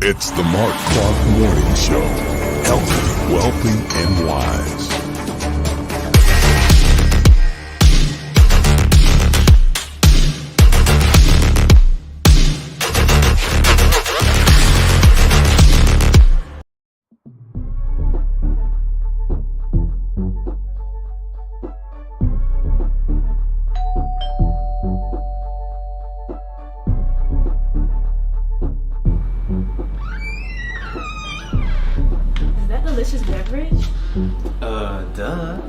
It's the Marc Clarke Morning Show. Healthy, wealthy, and wise. Is that delicious beverage? Duh.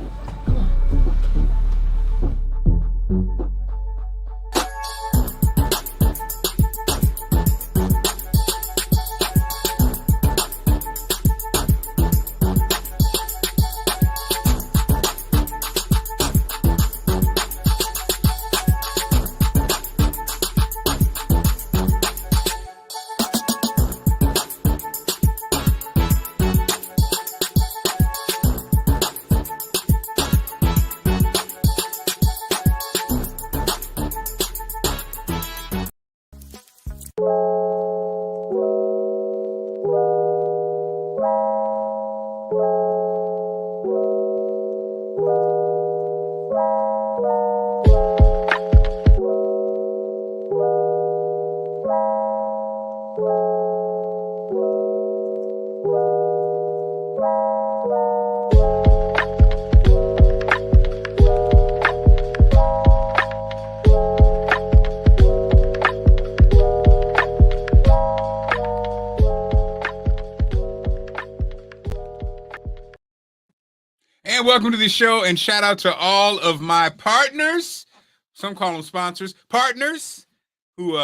And welcome to the show, and shout out to all of my partners. Some call them sponsors. Partners who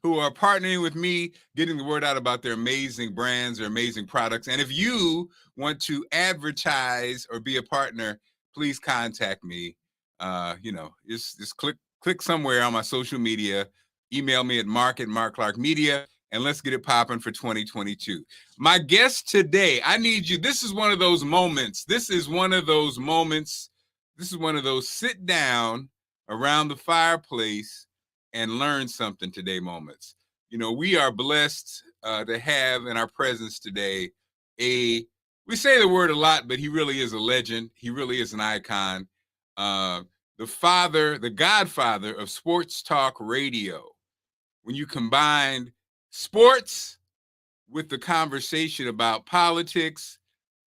who are partnering with me, getting the word out about their amazing brands, their amazing products. And if you want to advertise or be a partner, please contact me. Just click somewhere on my social media. Email me at marc@marcclarkemedia. And let's get it popping for 2022. My guest today, I need you. This is one of those moments. This is one of those sit down around the fireplace and learn something today moments. You know, we are blessed to have in our presence today we say the word a lot, but he really is a legend. He really is an icon. The godfather of sports talk radio. When you combine sports with the conversation about politics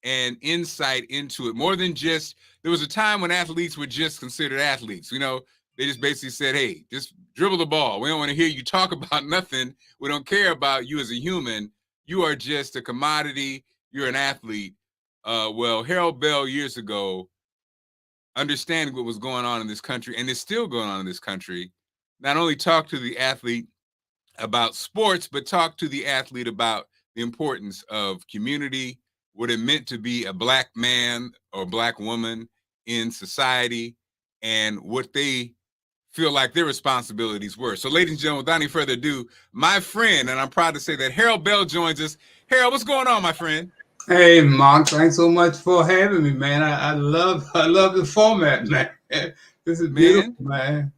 and insight into it, more than just, there was a time when athletes were just considered athletes. You know, they just basically said, hey, just dribble the ball. We don't want to hear you talk about nothing. We don't care about you as a human. You are just a commodity. You're an athlete. Well, Harold Bell years ago, understanding what was going on in this country, and is still going on in this country, not only talked to the athlete about sports, but talk to the athlete about the importance of community, what it meant to be a black man or black woman in society, and what they feel like their responsibilities were. So ladies and gentlemen, without any further ado, my friend, and I'm proud to say that Harold Bell joins us. Harold, what's going on, my friend? Hey, Mark, thanks so much for having me, man. I love the format, man. This is beautiful, man.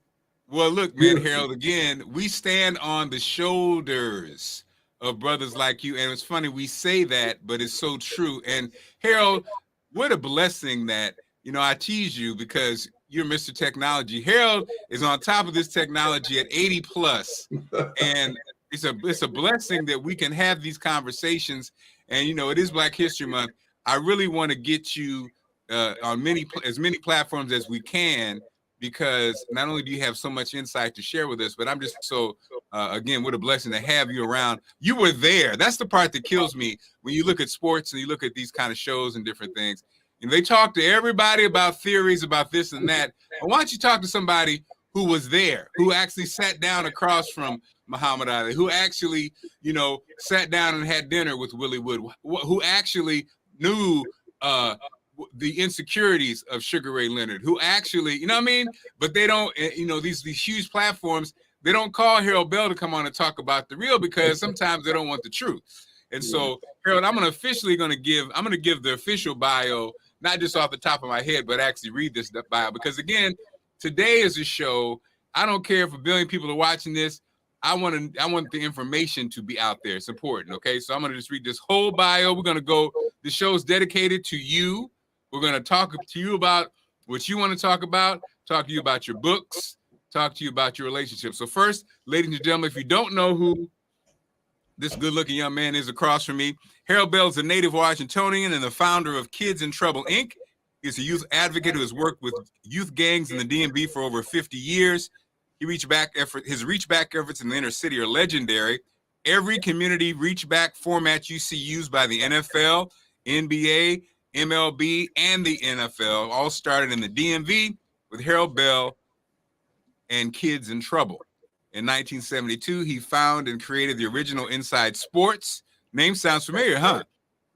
Well, look, man, Harold, again, we stand on the shoulders of brothers like you. And it's funny, we say that, but it's so true. And Harold, what a blessing that, you know, I tease you because you're Mr. Technology. Harold is on top of this technology at 80 plus. And it's a blessing that we can have these conversations. And, you know, it is Black History Month. I really want to get you on as many platforms as we can, because not only do you have so much insight to share with us, but I'm just so, again, what a blessing to have you around. You were there. That's the part that kills me when you look at sports and you look at these kind of shows and different things. You know, they talk to everybody about theories about this and that. And why don't you talk to somebody who was there, who actually sat down across from Muhammad Ali, who actually, you know, sat down and had dinner with Willie Wood, who actually knew the insecurities of Sugar Ray Leonard, who actually, you know what I mean? But they don't, you know, these huge platforms, they don't call Harold Bell to come on and talk about the real because sometimes they don't want the truth. And so, Harold, I'm going to give the official bio, not just off the top of my head, but actually read this bio because again, today is a show. I don't care if 1 billion people are watching this. I want the information to be out there. It's important. Okay. So I'm going to just read this whole bio. We're going to go, the show is dedicated to you. We're going to talk to you about what you want to talk to you about your books, talk to you about your relationship. So first, ladies and gentlemen, if you don't know who this good-looking young man is across from me, Harold Bell is a native Washingtonian and the founder of Kids in Trouble, Inc. He's a youth advocate who has worked with youth gangs in the DMV for over 50 years. His reach back efforts in the inner city are legendary. Every community reach back format you see used by the NFL, NBA, MLB, and the NFL all started in the DMV with Harold Bell and Kids in Trouble. In 1972, he found and created the original Inside Sports. Name sounds familiar, huh?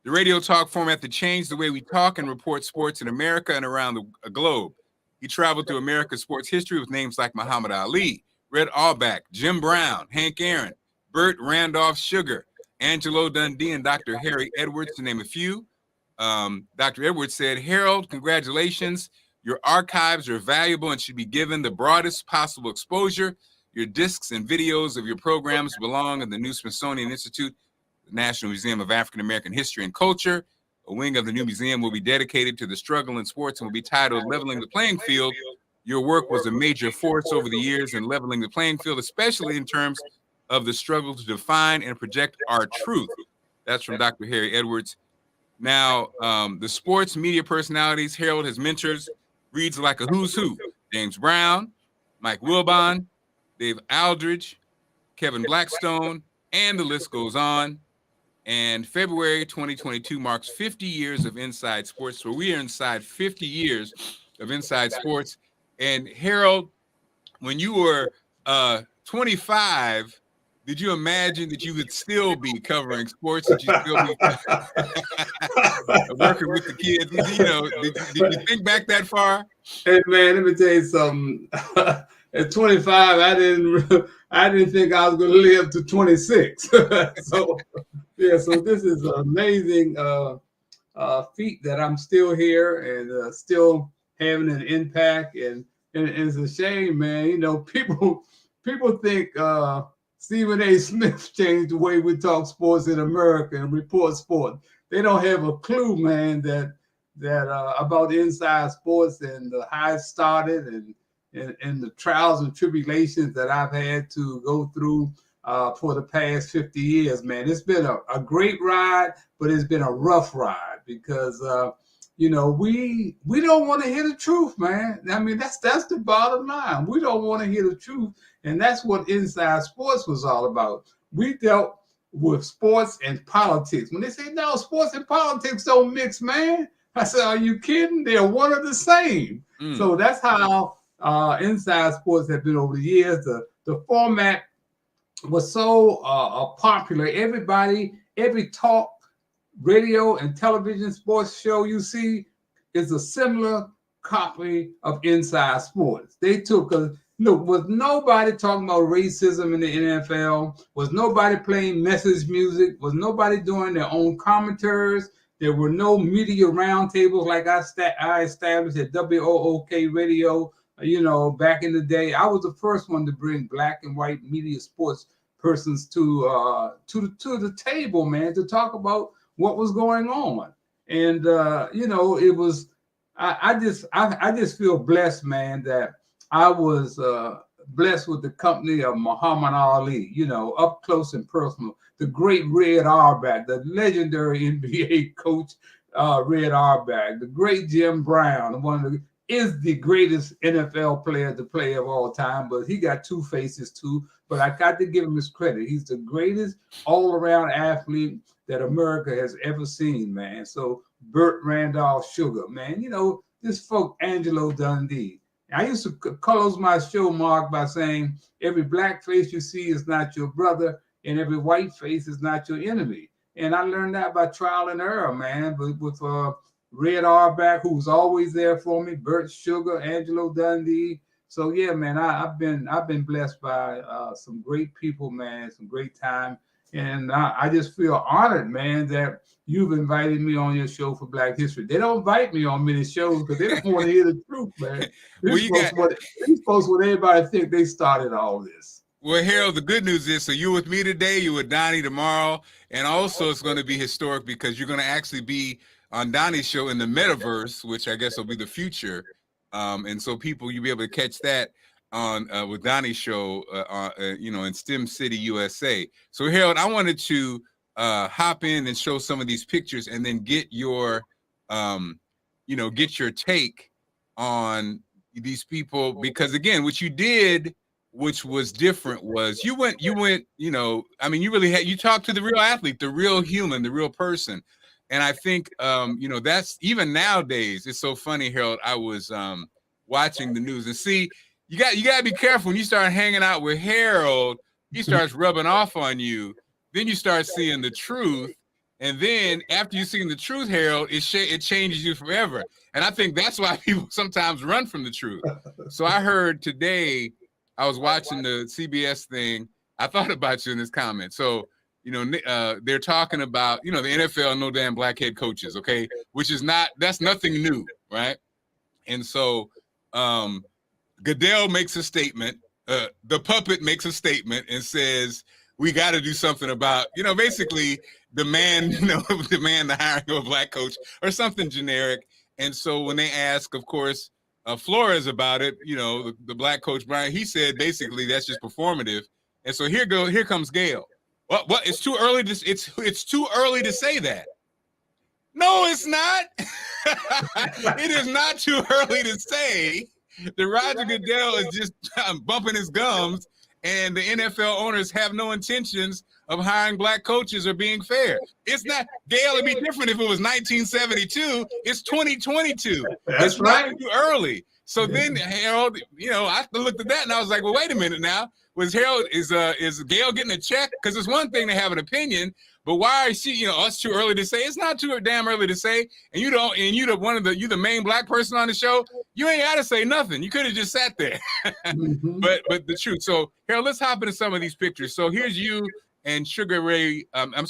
The radio talk format that changed the way we talk and report sports in America and around the globe. He traveled through America's sports history with names like Muhammad Ali, Red Auerbach, Jim Brown, Hank Aaron, Burt Randolph Sugar, Angelo Dundee, and Dr. Harry Edwards, to name a few. Dr. Edwards said, Harold, congratulations. Your archives are valuable and should be given the broadest possible exposure. Your discs and videos of your programs belong in the new Smithsonian Institute, the National Museum of African American History and Culture. A wing of the new museum will be dedicated to the struggle in sports and will be titled Leveling the Playing Field. Your work was a major force over the years in leveling the playing field, especially in terms of the struggle to define and project our truth. That's from Dr. Harry Edwards. Now, the sports media personalities Harold has mentors reads like a who's who. James Brown, Mike Wilbon, Dave Aldridge, Kevin Blackstone, and the list goes on. And February 2022 marks 50 years of Inside Sports. So we are inside 50 years of Inside Sports. And Harold, when you were 25, did you imagine that you would still be covering sports? That you still be working with the kids? You know, did you think back that far? Hey man, let me tell you something. At 25, I didn't think I was going to live to 26. So this is an amazing feat that I'm still here and still having an impact. And it's a shame, man. You know, people think Stephen A. Smith changed the way we talk sports in America and report sport. They don't have a clue, man, that about Inside Sports and how it started and the trials and tribulations that I've had to go through for the past 50 years, man. It's been a great ride, but it's been a rough ride because, you know, we don't want to hear the truth, man. I mean, that's the bottom line. We don't want to hear the truth. And that's what Inside Sports was all about. We dealt with sports and politics. When they say, no, sports and politics don't mix, man. I said, are you kidding? They're one and the same. So that's how Inside Sports have been over the years. The format was so popular. Every talk, radio, and television sports show you is a similar copy of Inside Sports. They took was nobody talking about racism in the NFL? Was nobody playing message music? Was nobody doing their own commentaries? There were no media roundtables like I established at WOOK Radio. You know, back in the day, I was the first one to bring black and white media sports persons to the table, man, to talk about what was going on. And you know, it was I just feel blessed, man, that I was blessed with the company of Muhammad Ali, you know, up close and personal. The great Red Auerbach, the legendary NBA coach, Red Auerbach, the great Jim Brown, is the greatest NFL player to play of all time, but he got two faces too. But I got to give him his credit. He's the greatest all-around athlete that America has ever seen, man. So Burt Randolph Sugar, man, you know, this folk Angelo Dundee. I used to close my show, Mark, by saying every black face you see is not your brother, and every white face is not your enemy. And I learned that by trial and error, man. But with Red Auerbach, who was always there for me, Burt Sugar, Angelo Dundee. So yeah, man, I've been blessed by some great people, man, some great time. And I just feel honored, man, that you've invited me on your show for Black History. They don't invite me on many shows because they don't want to hear the truth, man. These folks want everybody to think they started all this. Well, Harold, the good news is, so you're with me today, you're with Donnie tomorrow, and also it's going to be historic because you're going to actually be on Donnie's show in the metaverse, which I guess will be the future. And so you'll be able to catch that on with Donnie's show, you know, in STEM City, USA. So Harold, I wanted to hop in and show some of these pictures and then get your, you know, get your take on these people, because again, what you did, which was different, was you went, you know, I mean, you talked to the real athlete, the real human, the real person. And I think, you know, that's even nowadays, it's so funny, Harold. I was watching the news and see, you got to be careful when you start hanging out with Harold, he starts rubbing off on you. Then you start seeing the truth. And then after you've seen the truth, Harold, it changes you forever. And I think that's why people sometimes run from the truth. So I heard today, I was watching the CBS thing. I thought about you in this comment. So, you know, they're talking about, you know, the NFL, no damn black head coaches, okay? Which is that's nothing new, right? And so Goodell makes a statement. The puppet makes a statement and says, we got to do something about, you know, basically demand the hiring of a black coach or something generic. And so when they ask, of course, Flores about it, you know, the black coach, Brian, he said basically that's just performative. And so here comes Gail. What? It's too early it's too early to say that. No, it's not. It is not too early to say that Roger Goodell is just bumping his gums and the NFL owners have no intentions of hiring black coaches or being fair. It's not, Gail, it'd be different if it was 1972. It's 2022. That's it's right. Not too early. So then Harold, you know, I looked at that and I was like, well, wait a minute now. Is Gail getting a check? Because it's one thing to have an opinion, but why is she, you know, it's too early to say? It's not too damn early to say. And you're the main black person on the show. You ain't got to say nothing. You could have just sat there. Mm-hmm. But the truth. So Harold, let's hop into some of these pictures. So here's you and Sugar Ray. You and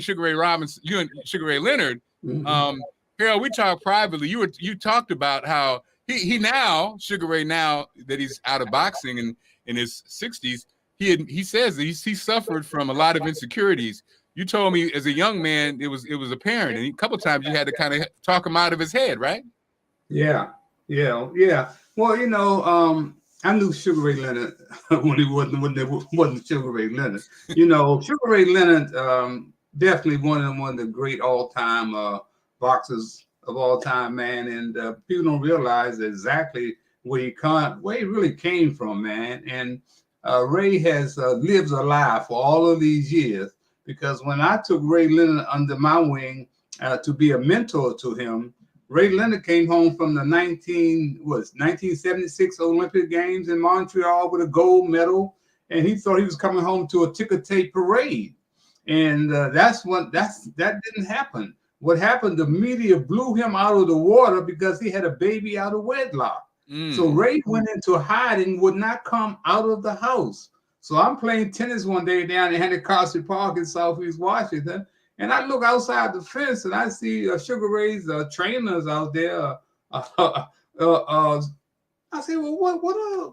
Sugar Ray Robinson. You and Sugar Ray Leonard. Mm-hmm. Harold, we talked privately. You talked about how he now, Sugar Ray, now that he's out of boxing and in his 60s, he says that he suffered from a lot of insecurities. You told me as a young man it was apparent, and a couple of times you had to kind of talk him out of his head, right? Yeah. Well, you know, I knew Sugar Ray Leonard when he wasn't Sugar Ray Leonard. You know, Sugar Ray Leonard definitely one of the great all-time boxers of all time, man. And people don't realize exactly where he really came from, man. And Ray has lives a life for all of these years, because when I took Ray Leonard under my wing to be a mentor to him, Ray Leonard came home from the 1976 Olympic Games in Montreal with a gold medal, and he thought he was coming home to a ticker tape parade. And that didn't happen. What happened, the media blew him out of the water because he had a baby out of wedlock. So Ray went into hiding, would not come out of the house. So I'm playing tennis one day down in Anacostia Park in Southeast Washington, and I look outside the fence and I see Sugar Ray's trainers out there. I say, well, what are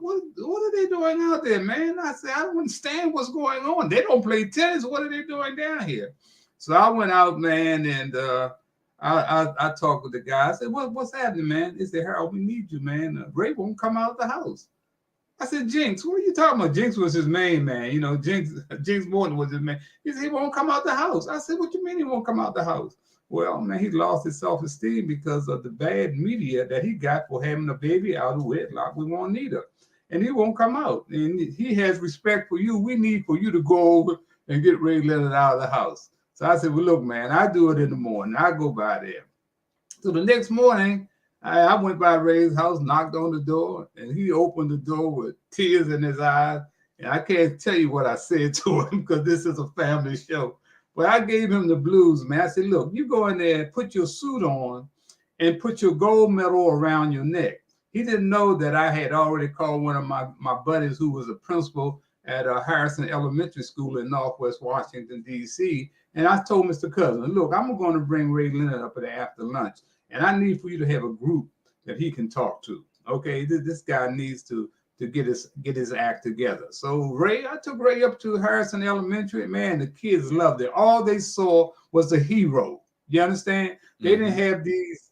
they doing out there, man? I said, I don't understand what's going on. They don't play tennis. What are they doing down here? So I went out, man, and I talked with the guy. I said, what's happening, man? He said, Harold, we need you, man. Ray won't come out of the house. I said, Jinx, what are you talking about? Jinx was his main man. You know, Jinx Morton was his man. He said, he won't come out the house. I said, what you mean he won't come out the house? Well, man, he lost his self-esteem because of the bad media that he got for having a baby out of wedlock. We won't need her. And he won't come out. And he has respect for you. We need for you to go over and get Ray Leonard out of the house. So I said, well, look, man, I do it in the morning. I go by there. So the next morning, I went by Ray's house, knocked on the door, and he opened the door with tears in his eyes. And I can't tell you what I said to him because this is a family show. But I gave him the blues, man. I said, look, you go in there, put your suit on, and put your gold medal around your neck. He didn't know that I had already called one of my buddies who was a principal at Harrison Elementary School in Northwest Washington, D.C. And I told Mr. Cousin, look, I'm going to bring Ray Leonard up at after lunch, and I need for you to have a group that he can talk to. Okay, this guy needs to get his act together. So I took Ray up to Harrison Elementary. Man, the kids loved it. All they saw was a hero. You understand? They didn't have these,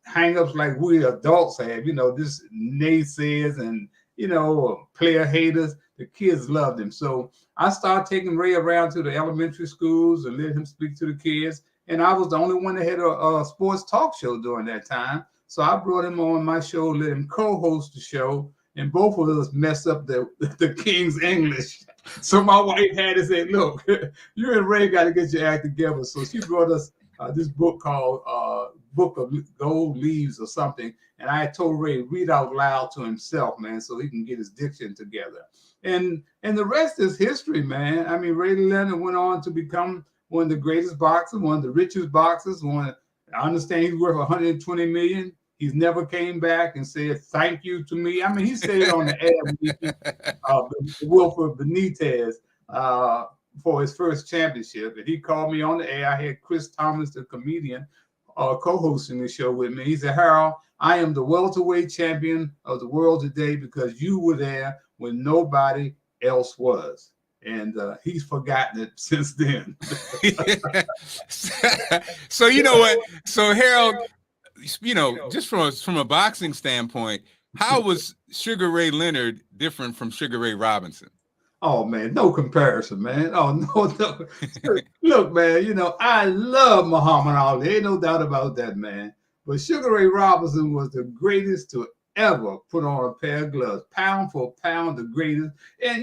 hang-ups like we adults have, this naysayers and, player haters. The kids loved him. So I started taking Ray around to the elementary schools and let him speak to the kids. And I was the only one that had a sports talk show during that time. So I brought him on my show, let him co-host the show. And both of us messed up the King's English. So my wife had to say, look, you and Ray got to get your act together. So she brought us this book called Book of Gold Leaves or something. And I told Ray, read out loud to himself, man, so he can get his diction together. And the rest is history, man. I mean, Ray Leonard went on to become one of the greatest boxers, one of the richest boxers. I understand he's worth $120 million. He's never came back and said thank you to me. I mean, he said it on the air with Wilford Benitez for his first championship. And he called me on the air. I had Chris Thomas, the comedian, co-hosting the show with me. He said, Harold, I am the welterweight champion of the world today because you were there when nobody else was. And he's forgotten it since then. So you know what? So Harold, just from a boxing standpoint, how was Sugar Ray Leonard different from Sugar Ray Robinson? Oh, man, no comparison, man. Oh, no. Look, man, I love Muhammad Ali. Ain't no doubt about that, man. But Sugar Ray Robinson was the greatest to ever put on a pair of gloves. Pound for pound, the greatest. And,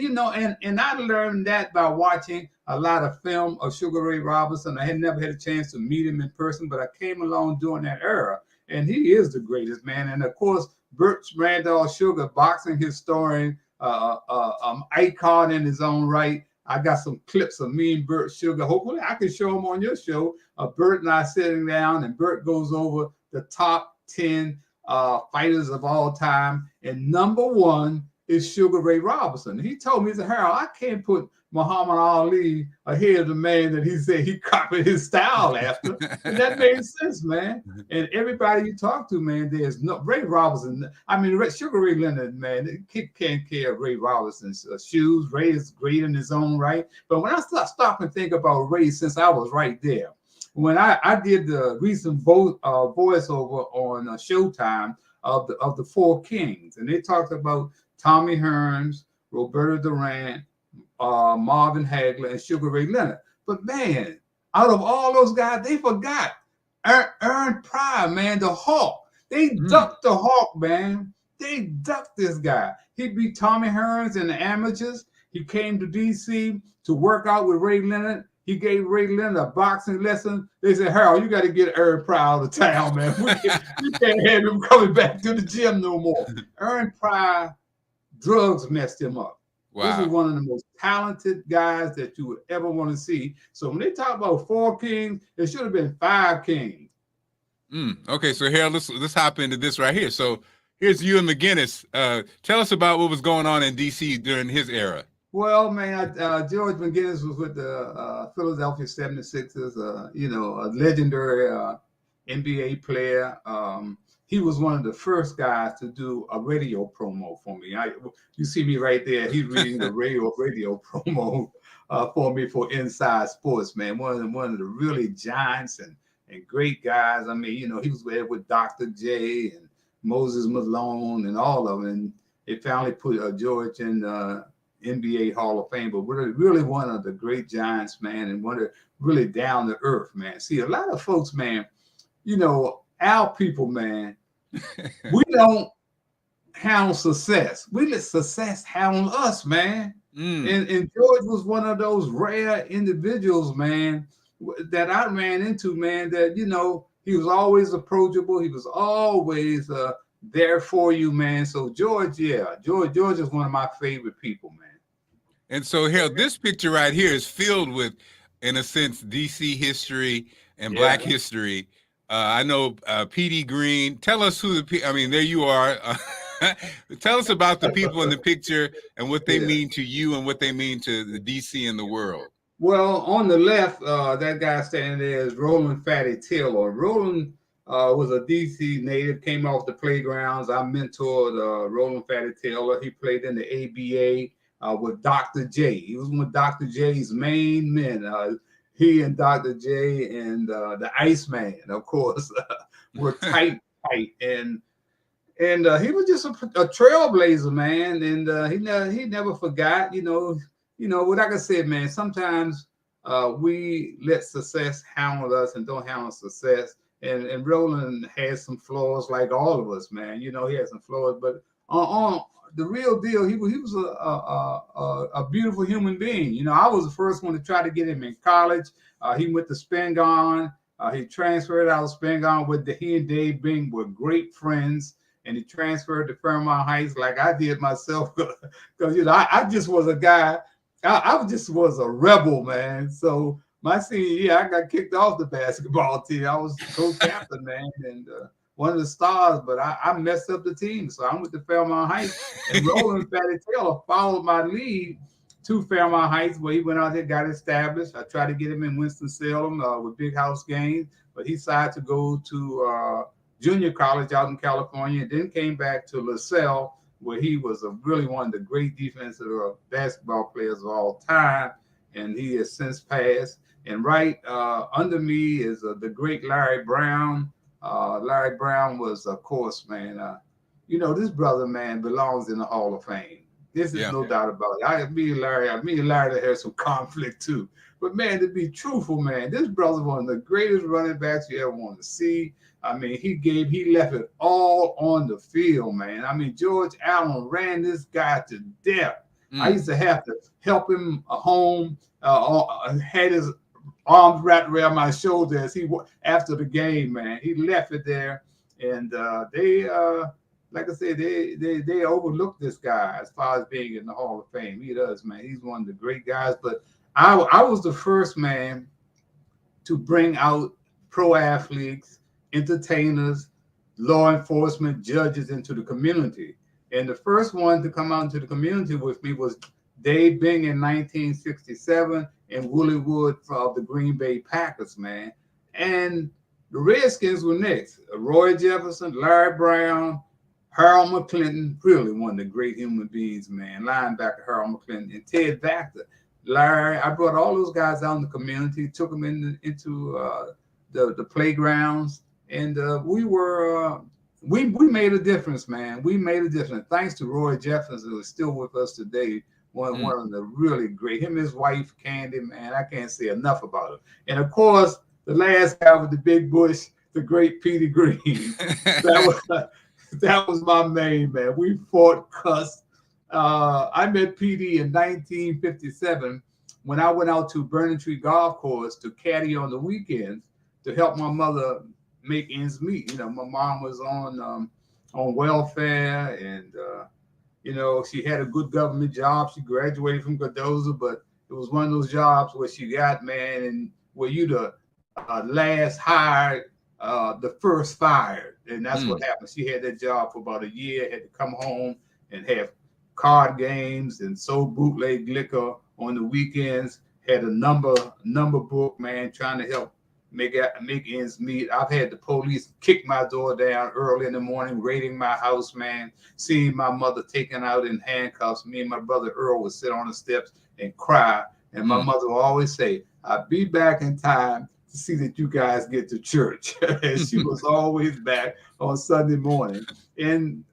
and I learned that by watching a lot of film of Sugar Ray Robinson. I had never had a chance to meet him in person, but I came along during that era. And he is the greatest, man. And, of course, Burt Randolph Sugar, boxing historian, icon in his own right. I got some clips of me and Burt Sugar. Hopefully I can show them on your show. Burt and I sitting down, and Burt goes over the top 10 fighters of all time. And number one is Sugar Ray Robinson. He told me, he said, Harold, I can't put Muhammad Ali ahead of the man that he said he copied his style after. And that made sense, man. And everybody you talk to, man, there's no Ray Robinson. I mean, Sugar Ray Leonard, man, can't care Ray Robinson's shoes. Ray is great in his own right. But when I stop and think about Ray, since I was right there, when I did the recent voiceover on Showtime of the Four Kings, and they talked about Tommy Hearns, Roberto Duran, Marvin Hagler, and Sugar Ray Leonard. But man, out of all those guys, they forgot Aaron Pryor, man, the Hawk. They ducked the Hawk, man. They ducked this guy. He beat Tommy Hearns in the amateurs. He came to D.C. to work out with Ray Leonard. He gave Ray Leonard a boxing lesson. They said, Harold, you got to get Aaron Pryor out of town, man. We can't have him coming back to the gym no more. Aaron Pryor, drugs messed him up. Wow. This is one of the most talented guys that you would ever want to see. So when they talk about four kings, it should have been five kings. Okay, so here, let's hop into this right here. So here's Ewan McGinnis. Tell us about what was going on in D.C. during his era. Well, man, George McGinnis was with the Philadelphia 76ers, a legendary NBA player. He was one of the first guys to do a radio promo for me. You see me right there. He's reading the radio promo for me for Inside Sports, man. One of the really giants and great guys. I mean, he was there with Dr. J and Moses Malone and all of them. And they finally put George in NBA Hall of Fame, but really one of the great giants, man, and one of really down to earth, man. See, a lot of folks, man, our people, man, we don't handle success. We let success handle us, man. And George was one of those rare individuals, man, that I ran into, man, that, you know, he was always approachable. He was always there for you, man. So George, yeah, George is one of my favorite people, man. And so here, this picture right here is filled with, in a sense, DC history and Black history. I know P.D. Green. Tell us who I mean, there you are. Tell us about the people in the picture and what they mean to you and what they mean to the DC and the world. Well, on the left, that guy standing there is Roland Fatty Taylor. Roland was a DC native, came off the playgrounds. I mentored Roland Fatty Taylor. He played in the ABA with Dr. J. He was one of Dr. J's main men. He and Dr. J and the Iceman, of course, were tight. And he was just a trailblazer, man. And he never forgot, you know, what I can say, man, sometimes we let success hound us and don't hound success. And Roland has some flaws like all of us, man. You know, he has some flaws, but on the real deal, he was a beautiful human being. You know, I was the first one to try to get him in college. He went to Spingarn. He transferred out of Spingarn with he and Dave Bing were great friends. And he transferred to Fairmont Heights like I did myself. Because, you know, I just was a guy. I just was a rebel, man. So my senior year, I got kicked off the basketball team. I was co-captain, man, and one of the stars, but I messed up the team. So I went to Fairmont Heights, and Roland Fatty Taylor followed my lead to Fairmont Heights, where he went out there, got established. I tried to get him in Winston-Salem with big house games, but he decided to go to junior college out in California, and then came back to LaSalle, where he was really one of the great defensive basketball players of all time, and he has since passed. And right under me is the great Larry Brown. Larry Brown was, of course, man, you know, this brother, man, belongs in the Hall of Fame. This is no doubt about it. Me and Larry had some conflict too. But, man, to be truthful, man, this brother's one of the greatest running backs you ever want to see. I mean, he left it all on the field, man. I mean, George Allen ran this guy to death. I used to have to help him home, had his arms wrapped around my shoulder as after the game, man. He left it there, and they, like I said, they overlooked this guy as far as being in the Hall of Fame. He does, man. He's one of the great guys. But I was the first man to bring out pro athletes, entertainers, law enforcement, judges into the community. And the first one to come out into the community with me was Dave Bing in 1967 and Willie Wood of the Green Bay Packers, man. And the Redskins were next. Roy Jefferson, Larry Brown, Harold McClinton, really one of the great human beings, man. Linebacker Harold McClinton and Ted Baxter. Larry, I brought all those guys out in the community, took them into the playgrounds. And we made a difference, man. We made a difference. Thanks to Roy Jefferson, who is still with us today. One of the really great. Him and his wife, Candy, man, I can't say enough about him. And of course, the last guy with the big bush, the great P.D. Green. that was my main man. We fought, cussed. I met P.D. in 1957 when I went out to Burning Tree Golf Course to caddy on the weekends to help my mother make ends meet. You know, my mom was on welfare, and you know, she had a good government job. She graduated from Cardozo, but it was one of those jobs where she got, man, and where you the last hired, the first fired, and that's what happened. She had that job for about a year, had to come home and have card games and sold bootleg liquor on the weekends. Had a number book, man, trying to help make ends meet. I've had the police kick my door down early in the morning, raiding my house, man, seeing my mother taken out in handcuffs. Me and my brother Earl would sit on the steps and cry. And my mother would always say, I'll be back in time to see that you guys get to church. And she was always back on Sunday morning. And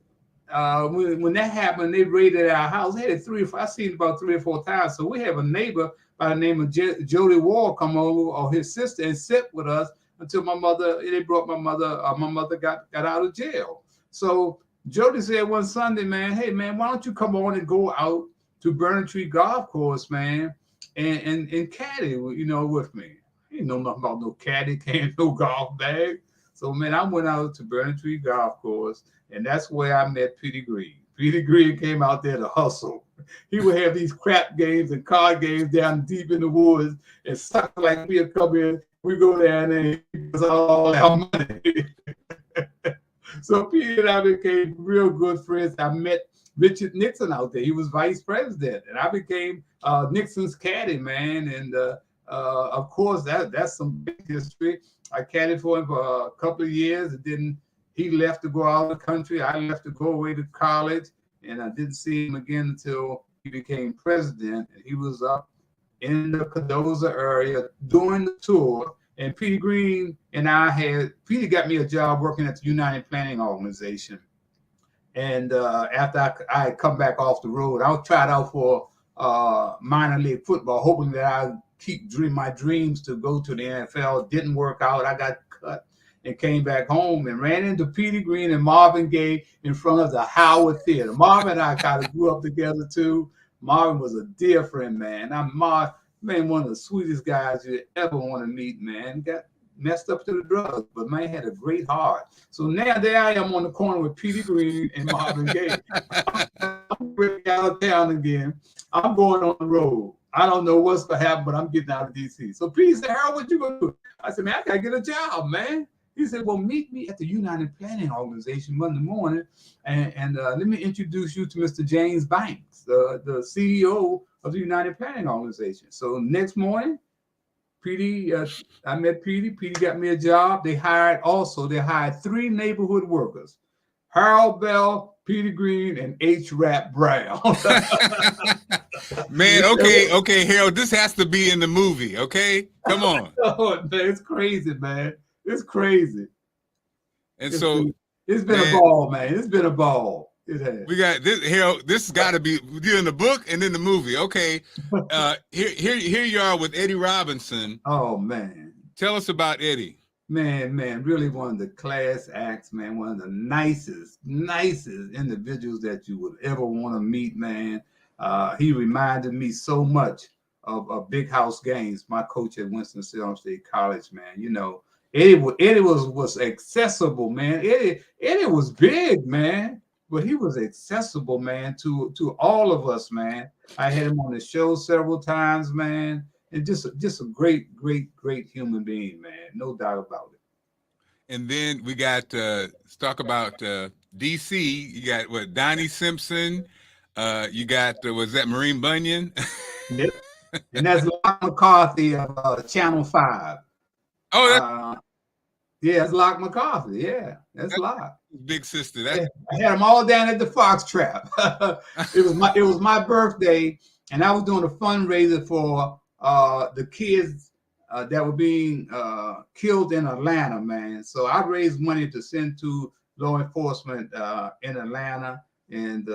when that happened, they raided our house. They had I've seen it about 3 or 4 times. So we have a neighbor by the name of Jody Ward come over, or his sister, and sit with us until they brought my mother got out of jail. So Jody said one Sunday, man, hey man, why don't you come on and go out to Burning Tree Golf Course, man, and caddy, you know, with me. didn't know nothing about no caddy, can't no golf bag. So man, I went out to Burning Tree Golf Course, and that's where I met Petey Green. Petey Green came out there to hustle. He would have these crap games and card games down deep in the woods, and suck like we would come in. We go down there and he gives all our money. So Petey and I became real good friends. I met Richard Nixon out there. He was vice president, and I became Nixon's caddy, man. And of course, that's some big history. I caddied for him for a couple of years, and then he left to go out of the country. I left to go away to college, and I didn't see him again until he became president. He was up in the Cardozo area during the tour. And Petey Green and Petey got me a job working at the United Planning Organization. And after I had come back off the road, I was tried out for minor league football, hoping that I'd keep my dreams to go to the NFL. Didn't work out. I got cut and came back home and ran into Petey Green and Marvin Gaye in front of the Howard Theater. Marvin and I kind of grew up together too. Marvin was a dear friend, man. Man, one of the sweetest guys you ever want to meet, man. Got messed up to the drugs, but man had a great heart. So now there I am on the corner with Petey Green and Marvin Gaye. I'm out of town again. I'm going on the road. I don't know what's gonna happen, but I'm getting out of DC. So Petey said, Harold, what you gonna do? I said, man, I gotta get a job, man. He said, well, meet me at the United Planning Organization Monday morning, and let me introduce you to Mr. James Banks, the CEO of the United Planning Organization. So next morning, Petey, I met Petey. Petey got me a job. They hired 3 neighborhood workers: Harold Bell, Petey Green, and H. Rap Brown. Man, okay, Harold, this has to be in the movie, okay? Come on. Oh, man, it's crazy, man. It's crazy. And it's been a ball, man. It's been a ball. It has. We got this, Harold. This has got to be in the book and in the movie. Okay. Here you are with Eddie Robinson. Oh man. Tell us about Eddie. Man, really one of the class acts, man. One of the nicest individuals that you would ever want to meet, man. He reminded me so much of Big House Games, my coach at Winston-Salem State College, man. You know, Eddie was accessible, man. Eddie was big, man, but he was accessible, man, to all of us, man. I had him on the show several times, man, and just a great human being, man. No doubt about it. And then we got let's talk about DC. You got what, Donnie Simpson. You got was that Maureen Bunyan? Yep. And that's Locke McCarthy of Channel 5. Oh, yeah, it's Locke McCarthy. Yeah, that's Locke. Big sister. I had them all down at the Fox Trap. It was my birthday, and I was doing a fundraiser for the kids that were being killed in Atlanta, man. So I raised money to send to law enforcement in Atlanta, and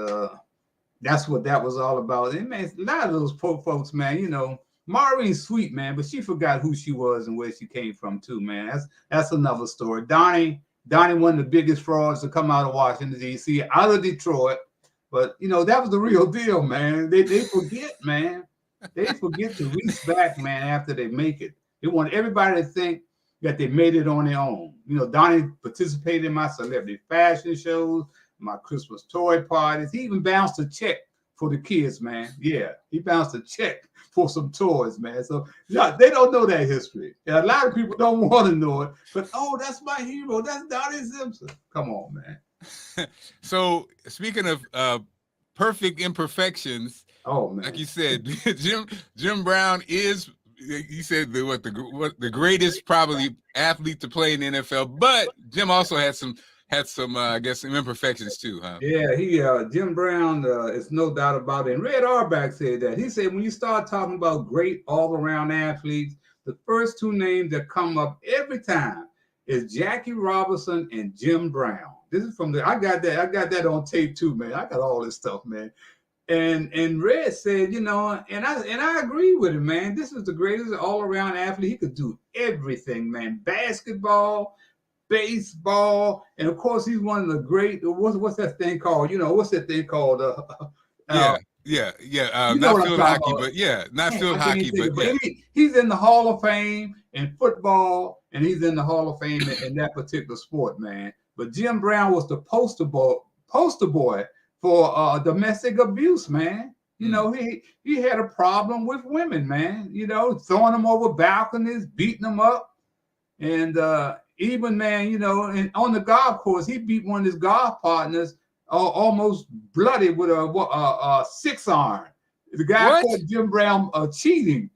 that's what that was all about. And man, a lot of those poor folks, man, you know, Maureen's sweet, man, but she forgot who she was and where she came from too, man. That's another story. Donnie, one of the biggest frauds to come out of Washington, D.C., out of Detroit. But, you know, that was the real deal, man. They forget, man. They forget to reach back, man, after they make it. They want everybody to think that they made it on their own. You know, Donnie participated in my celebrity fashion shows, my Christmas toy parties. He even bounced a check for the kids, man. Yeah, he bounced a check for some toys, man. So yeah, they don't know that history. And a lot of people don't want to know it. But, oh, that's my hero. That's Donnie Simpson. Come on, man. So speaking of perfect imperfections, oh man, like you said, Jim Brown is, you said the greatest probably athlete to play in the NFL, but Jim also had some I guess some imperfections too, huh? Yeah, Jim Brown is no doubt about it. And Red Auerbach said that. He said when you start talking about great all-around athletes, the first 2 names that come up every time is Jackie Robinson and Jim Brown. This is from I got that on tape too, man. I got all this stuff, man. And Red said, you know, and I agree with him, man. This is the greatest all-around athlete. He could do everything, man. Basketball, baseball, and of course he's one of the great. What's that thing called? You know, what's that thing called? Yeah, You know not what I'm field talking hockey, about. but yeah, not Man, field I can't hockey, even think but of yeah. it. He's in the Hall of Fame in football, and he's in the Hall of Fame in that particular sport, man. But Jim Brown was the poster boy for domestic abuse, man. You know, he had a problem with women, man. You know, throwing them over balconies, beating them up. And even, man, you know, and on the golf course, he beat one of his golf partners almost bloody with a 6-iron. The guy What? caught Jim Brown cheating.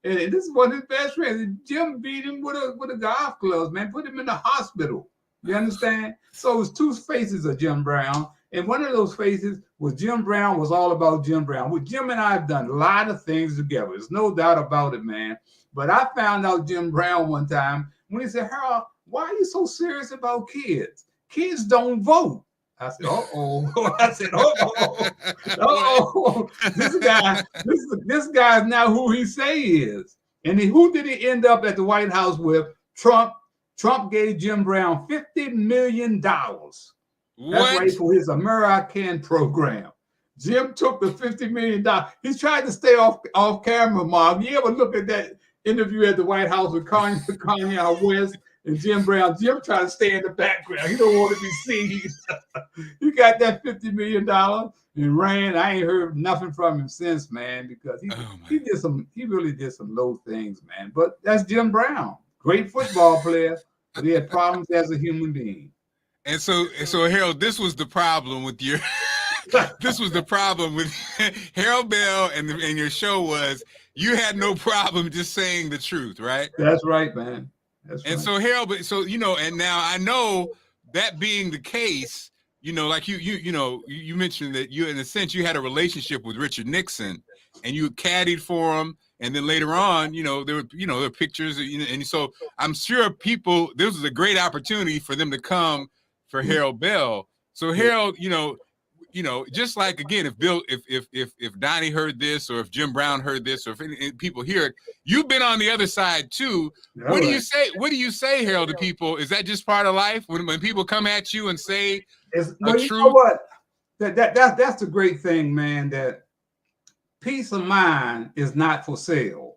And this is one of his best friends. Jim beat him with a golf club, man, put him in the hospital. You understand? So it was two faces of Jim Brown. And one of those faces was Jim Brown was all about Jim Brown. Well, Jim and I have done a lot of things together. There's no doubt about it, man. But I found out Jim Brown one time when he said, Harold, why are you so serious about kids? Kids don't vote. I said, uh-oh. I said, uh-oh. Uh-oh. This guy is not who he say he is. And who did he end up at the White House with? Trump. Trump gave Jim Brown $50 million. That's right, for his American program. Jim took the $50 million. He tried to stay off camera, Mark. You ever look at that interview at the White House with Kanye West and Jim Brown? Jim tried to stay in the background. He don't want to be seen. He got that $50 million and ran. I ain't heard nothing from him since, man, because he really did some low things, man. But that's Jim Brown. Great football player, but he had problems as a human being. And so Harold, this was the problem with your this was the problem with Harold Bell and your show was you had no problem just saying the truth, right? That's right, man. That's right. And so Harold, so you know, and now I know that being the case, you know, like you mentioned that you, in a sense, you had a relationship with Richard Nixon, and you caddied for him, and then later on, you know, there were pictures, and so I'm sure this was a great opportunity for them to come for Harold Bell. So Harold, you know, just like again, if Donnie heard this, or if Jim Brown heard this, or if any people hear it, you've been on the other side too. What do you say? What do you say, Harold, to people? Is that just part of life when people come at you and say you know what? That's the great thing, man. That peace of mind is not for sale,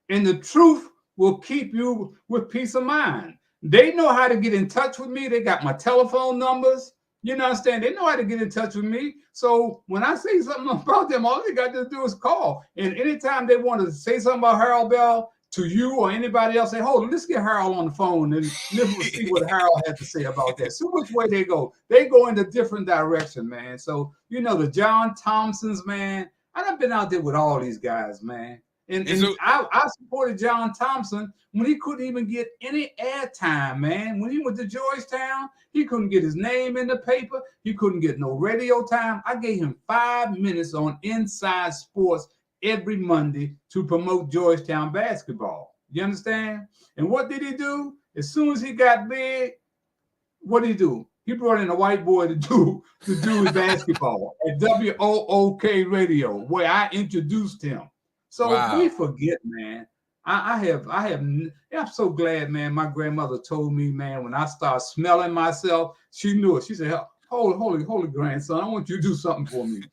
and the truth will keep you with peace of mind. They know how to get in touch with me. They got my telephone numbers. You understand? They know how to get in touch with me. So when I say something about them, all they got to do is call. And anytime they want to say something about Harold Bell to you or anybody else, say, hold on, let's get Harold on the phone and we'll see what Harold had to say about that. So which way they go? They go in a different direction, man. So, you know, the John Thompsons, man, I've been out there with all these guys, man. And I supported John Thompson when he couldn't even get any airtime, man. When he went to Georgetown, he couldn't get his name in the paper. He couldn't get no radio time. I gave him 5 minutes on Inside Sports every Monday to promote Georgetown basketball. You understand? And what did he do? As soon as he got big, what did he do? He brought in a white boy to do his basketball at WOOK Radio, where I introduced him. So we forget, man. I'm so glad, man. My grandmother told me, man, when I started smelling myself, she knew it. She said, holy grandson, I want you to do something for me.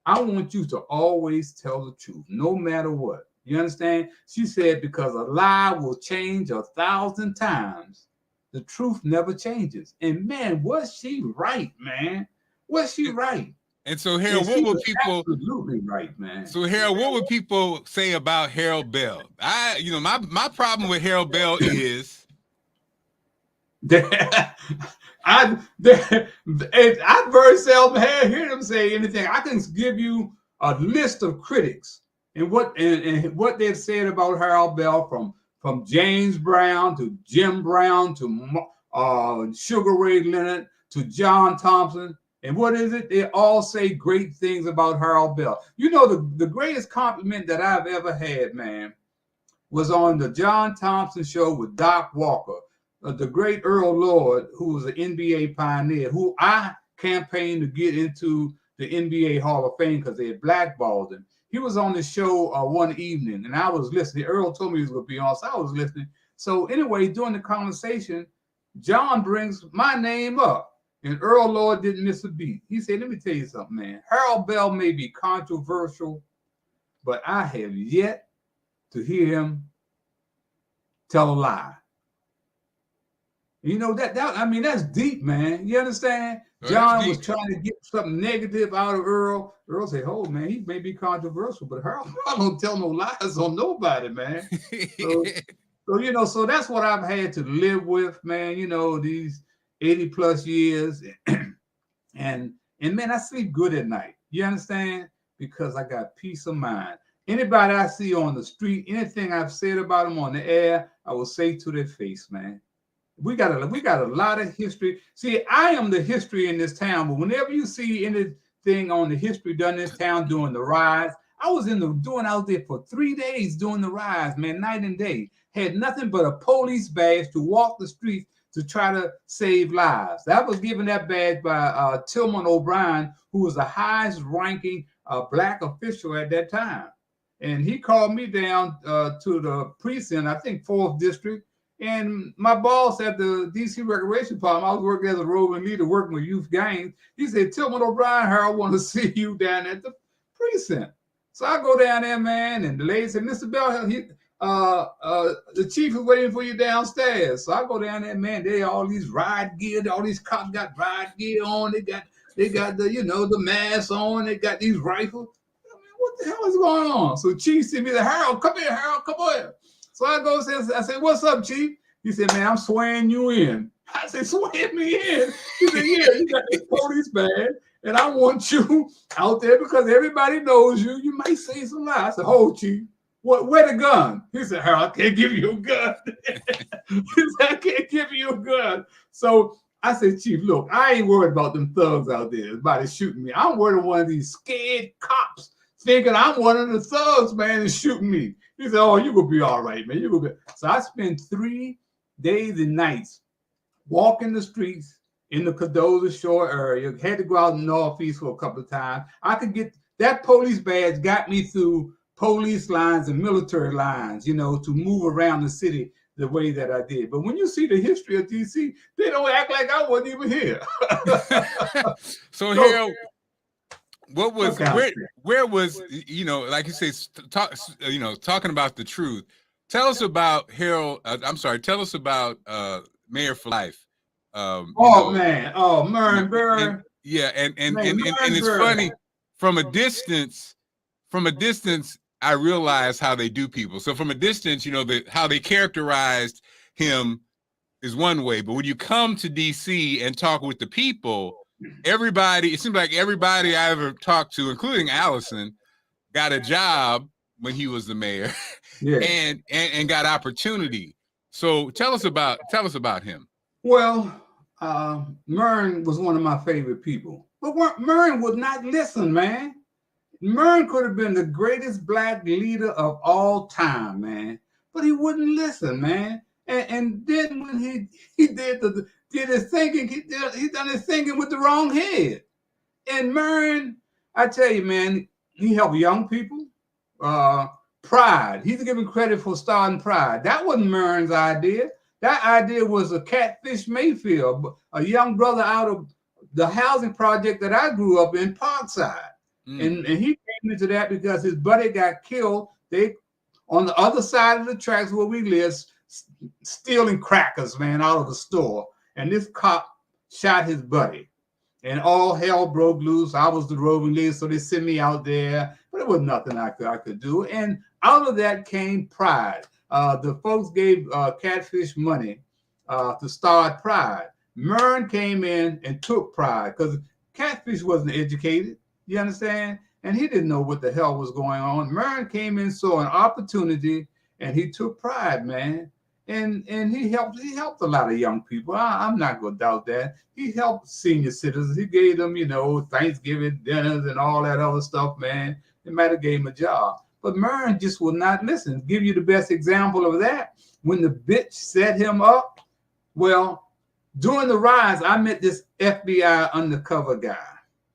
I want you to always tell the truth, no matter what. You understand? She said, because a lie will change 1,000 times. The truth never changes. And man, was she right, man? Was she right? And so, Harold, what would people absolutely right, man? So, Harold, what would people say about Harold Bell? My problem with Harold Bell is I very seldom hear them say anything. I can give you a list of critics and what they've said about Harold Bell, from James Brown to Jim Brown to Sugar Ray Leonard to John Thompson. And what is it? They all say great things about Harold Bell. You know, the greatest compliment that I've ever had, man, was on the John Thompson show with Doc Walker, the great Earl Lord, who was an NBA pioneer, who I campaigned to get into the NBA Hall of Fame because they had blackballed him. He was on the show one evening, and I was listening. Earl told me he was going to be on, so I was listening. So anyway, during the conversation, John brings my name up. And Earl Lord didn't miss a beat. He said, let me tell you something, man. Harold Bell may be controversial, but I have yet to hear him tell a lie. You know, I mean, that's deep, man. You understand? John was trying to get something negative out of Earl. Earl said, oh, man, he may be controversial, but Harold don't tell no lies on nobody, man. So, you know, so that's what I've had to live with, man, you know, these 80 plus years. And man, I sleep good at night. You understand? Because I got peace of mind. Anybody I see on the street, anything I've said about them on the air, I will say to their face, man. We got a lot of history. See, I am the history in this town, but whenever you see anything on the history done in this town during the riots, I was doing out there for 3 days doing the riots, man, night and day. Had nothing but a police badge to walk the streets to try to save lives. That was given that badge by Tillman O'Brien, who was the highest ranking black official at that time. And he called me down to the precinct, I think 4th district. And my boss at the DC Recreation Department, I was working as a roving leader, working with youth gangs. He said, Tillman O'Brien, Harold, want to see you down at the precinct. So I go down there, man, and the lady said, Mr. Bell, the chief is waiting for you downstairs. So I go down there, man, they all these riot gear, all these cops got riot gear on. They got the, you know, the mask on. They got these rifles. I mean, what the hell is going on? So chief said, Harold, come here, Harold, come here. So I go, I said, what's up, chief? He said, man, I'm swearing you in. I said, swear me in? He said, yeah, you got this police badge, and I want you out there because everybody knows you. You might say some lies. I said, hold, chief. Where the gun? He said, Harold, I can't give you a gun. He said, I can't give you a gun. So I said, chief, look, I ain't worried about them thugs out there about to shooting me. I'm worried about one of these scared cops thinking I'm one of the thugs, man, and shooting me. He said, oh, you're going to be all right, man. You're gonna be. So I spent 3 days and nights walking the streets in the Cadoza Shore area. Had to go out in the Northeast for a couple of times. I could get that police badge, got me through police lines and military lines, you know, to move around the city the way that I did. But when you see the history of DC, they don't act like I wasn't even here. So Harold, what was where was, you know, like you say, talking about the truth. Tell us about Harold. Tell us about Mayor for Life. Murray Berry. And it's funny from a distance. I realize how they do people. So from a distance, you know, how they characterized him is one way. But when you come to DC and talk with the people, it seems like everybody I ever talked to, including Allison, got a job when he was the mayor, yeah. and got opportunity. So tell us about him. Well, Murray was one of my favorite people. But Murray would not listen, man. Murray could have been the greatest black leader of all time, man. But he wouldn't listen, man. And then when he did his thinking, he done his thinking with the wrong head. And Murray, I tell you, man, he helped young people. Pride. He's given credit for starting Pride. That wasn't Murray's idea. That idea was a Catfish Mayfield, a young brother out of the housing project that I grew up in, Parkside. And he came into that because his buddy got killed. They on the other side of the tracks where we live, stealing crackers, man, out of the store. And this cop shot his buddy. And all hell broke loose. I was the roving leader, so they sent me out there. But it was nothing I could do. And out of that came Pride. The folks gave Catfish money to start Pride. Murray came in and took Pride because Catfish wasn't educated. You understand? And he didn't know what the hell was going on. Murray came in, saw an opportunity, and he took Pride, man. And he helped a lot of young people. I'm not going to doubt that. He helped senior citizens. He gave them, you know, Thanksgiving dinners and all that other stuff, man. It might have gave him a job. But Murray just will not listen. Give you the best example of that. When the bitch set him up, well, during the riots, I met this FBI undercover guy.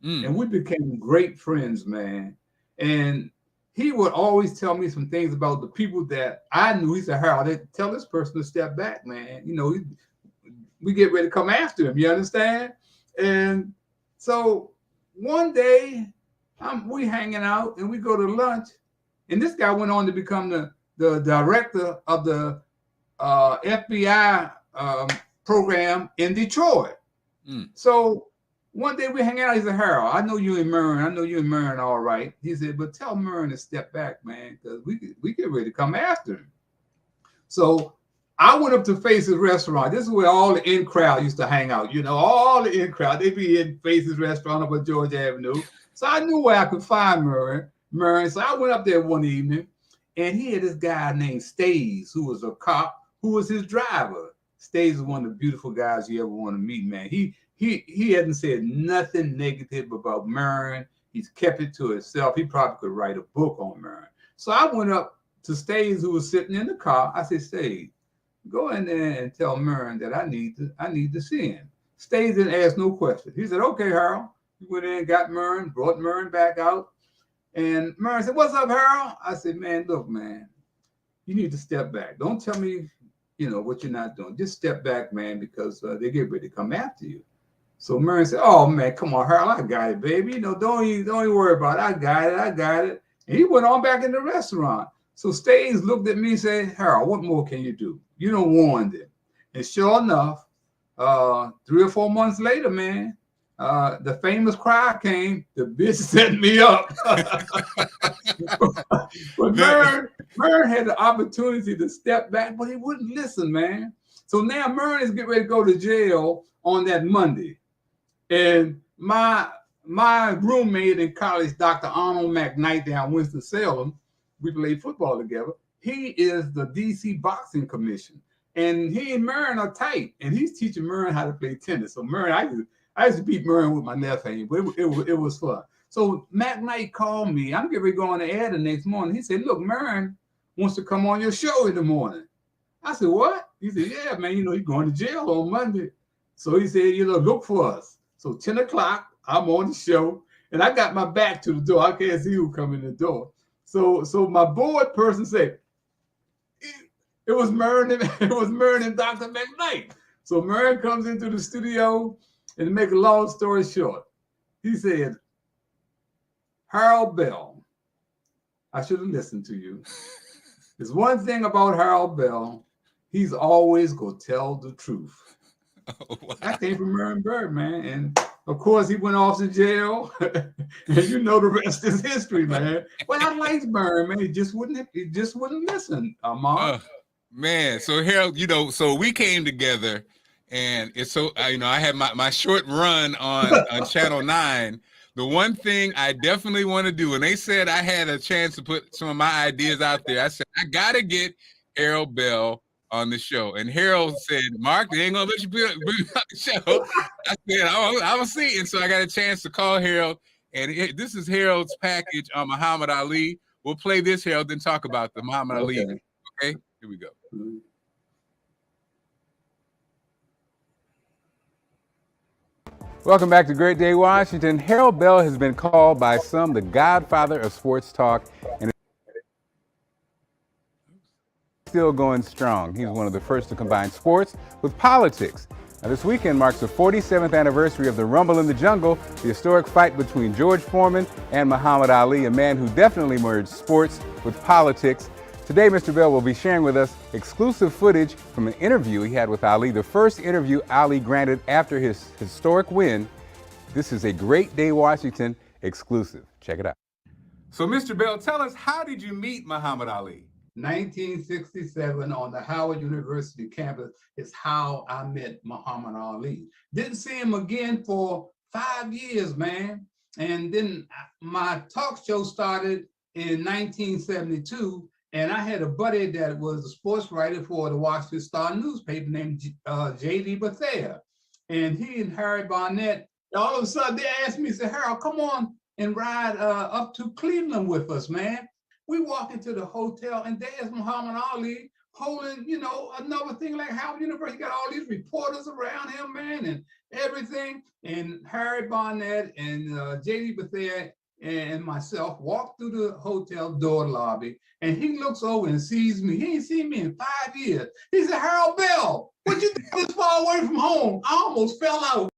And we became great friends, man. And he would always tell me some things about the people that I knew. He said, Harold, tell this person to step back, man. You know, we get ready to come after him. You understand? And so one day we hanging out and we go to lunch, and this guy went on to become the director of the FBI program in Detroit. So one day we hang out. He said, Harold, I know you and Murren. I know you and Murren all right. He said, but tell Murren to step back, man, because we get ready to come after him. So I went up to Faces Restaurant. This is where all the in crowd used to hang out. You know, all the in crowd. They be in Faces Restaurant up on Georgia Avenue. So I knew where I could find Murren. So I went up there one evening, and he had this guy named Stays, who was a cop, who was his driver. Stays is one of the beautiful guys you ever want to meet, man. He hadn't said nothing negative about Murren. He's kept it to himself. He probably could write a book on Murren. So I went up to Stays, who was sitting in the car. I said, Stays, go in there and tell Murren that I need to see him. Stays didn't ask no questions. He said, okay, Harold. He went in and got Murren, brought Murren back out. And Murren said, what's up, Harold? I said, man, look, man, you need to step back. Don't tell me, what you're not doing. Just step back, man, because they get ready to come after you. So Murren said, oh, man, come on, Harold, I got it, baby. Don't even worry about it. I got it. And he went on back in the restaurant. So Stays looked at me and said, Harold, what more can you do? You don't warn them. And sure enough, 3 or 4 months later, man, the famous cry came, the bitch set me up. But Murren had the opportunity to step back, but he wouldn't listen, man. So now Murren is getting ready to go to jail on that Monday. And my roommate in college, Dr. Arnold McKnight down Winston-Salem, we played football together. He is the DC Boxing Commission. And he and Murren are tight. And he's teaching Murren how to play tennis. So Murren, I used to beat Murren with my left hand, but it was fun. So McKnight called me. I'm getting ready to go on the air the next morning. He said, look, Murren wants to come on your show in the morning. I said, what? He said, yeah, man, he's going to jail on Monday. So he said, look for us. So 10 o'clock, I'm on the show, and I got my back to the door. I can't see who come in the door. So my board person said, it was Murren and Dr. McKnight. So Murren comes into the studio, and to make a long story short, he said, Harold Bell, I should have listened to you. There's one thing about Harold Bell, he's always going to tell the truth. Oh, wow. That came from Murren Bird, man. And of course, he went off to jail. And the rest is history, man. But I liked Murren, man. He just wouldn't listen, Mark. Man, so Harold, so we came together, and it's so I had my short run on Channel 9. The one thing I definitely want to do, and they said I had a chance to put some of my ideas out there. I said, I got to get Harold Bell on the show. And Harold said, Mark, they ain't going to let you be on the show. I said, I will see. And so I got a chance to call Harold. And this is Harold's package on Muhammad Ali. We'll play this, Harold, then talk about the Muhammad Ali. Okay, here we go. Welcome back to Great Day Washington. Harold Bell has been called by some the godfather of sports talk, and still going strong. He's one of the first to combine sports with politics. Now, this weekend marks the 47th anniversary of the Rumble in the Jungle, the historic fight between George Foreman and Muhammad Ali, a man who definitely merged sports with politics. Today, Mr. Bell will be sharing with us exclusive footage from an interview he had with Ali, the first interview Ali granted after his historic win. This is a Great Day Washington exclusive. Check it out. So, Mr. Bell, tell us, how did you meet Muhammad Ali? 1967 on the Howard University campus is how I met Muhammad Ali. Didn't see him again for 5 years, man. And then my talk show started in 1972. And I had a buddy that was a sports writer for the Washington Star newspaper named J.D. Bethea. And he and Harry Barnett, all of a sudden they asked me, said, Harold, come on and ride up to Cleveland with us, man. We walk into the hotel and there's Muhammad Ali holding, another thing like Howard University. Got all these reporters around him, man, and everything. And Harry Barnett and J.D. Bethea and myself walked through the hotel door lobby, and he looks over and sees me. He ain't seen me in 5 years. He said, Harold Bell, what you think this far away from home? I almost fell out.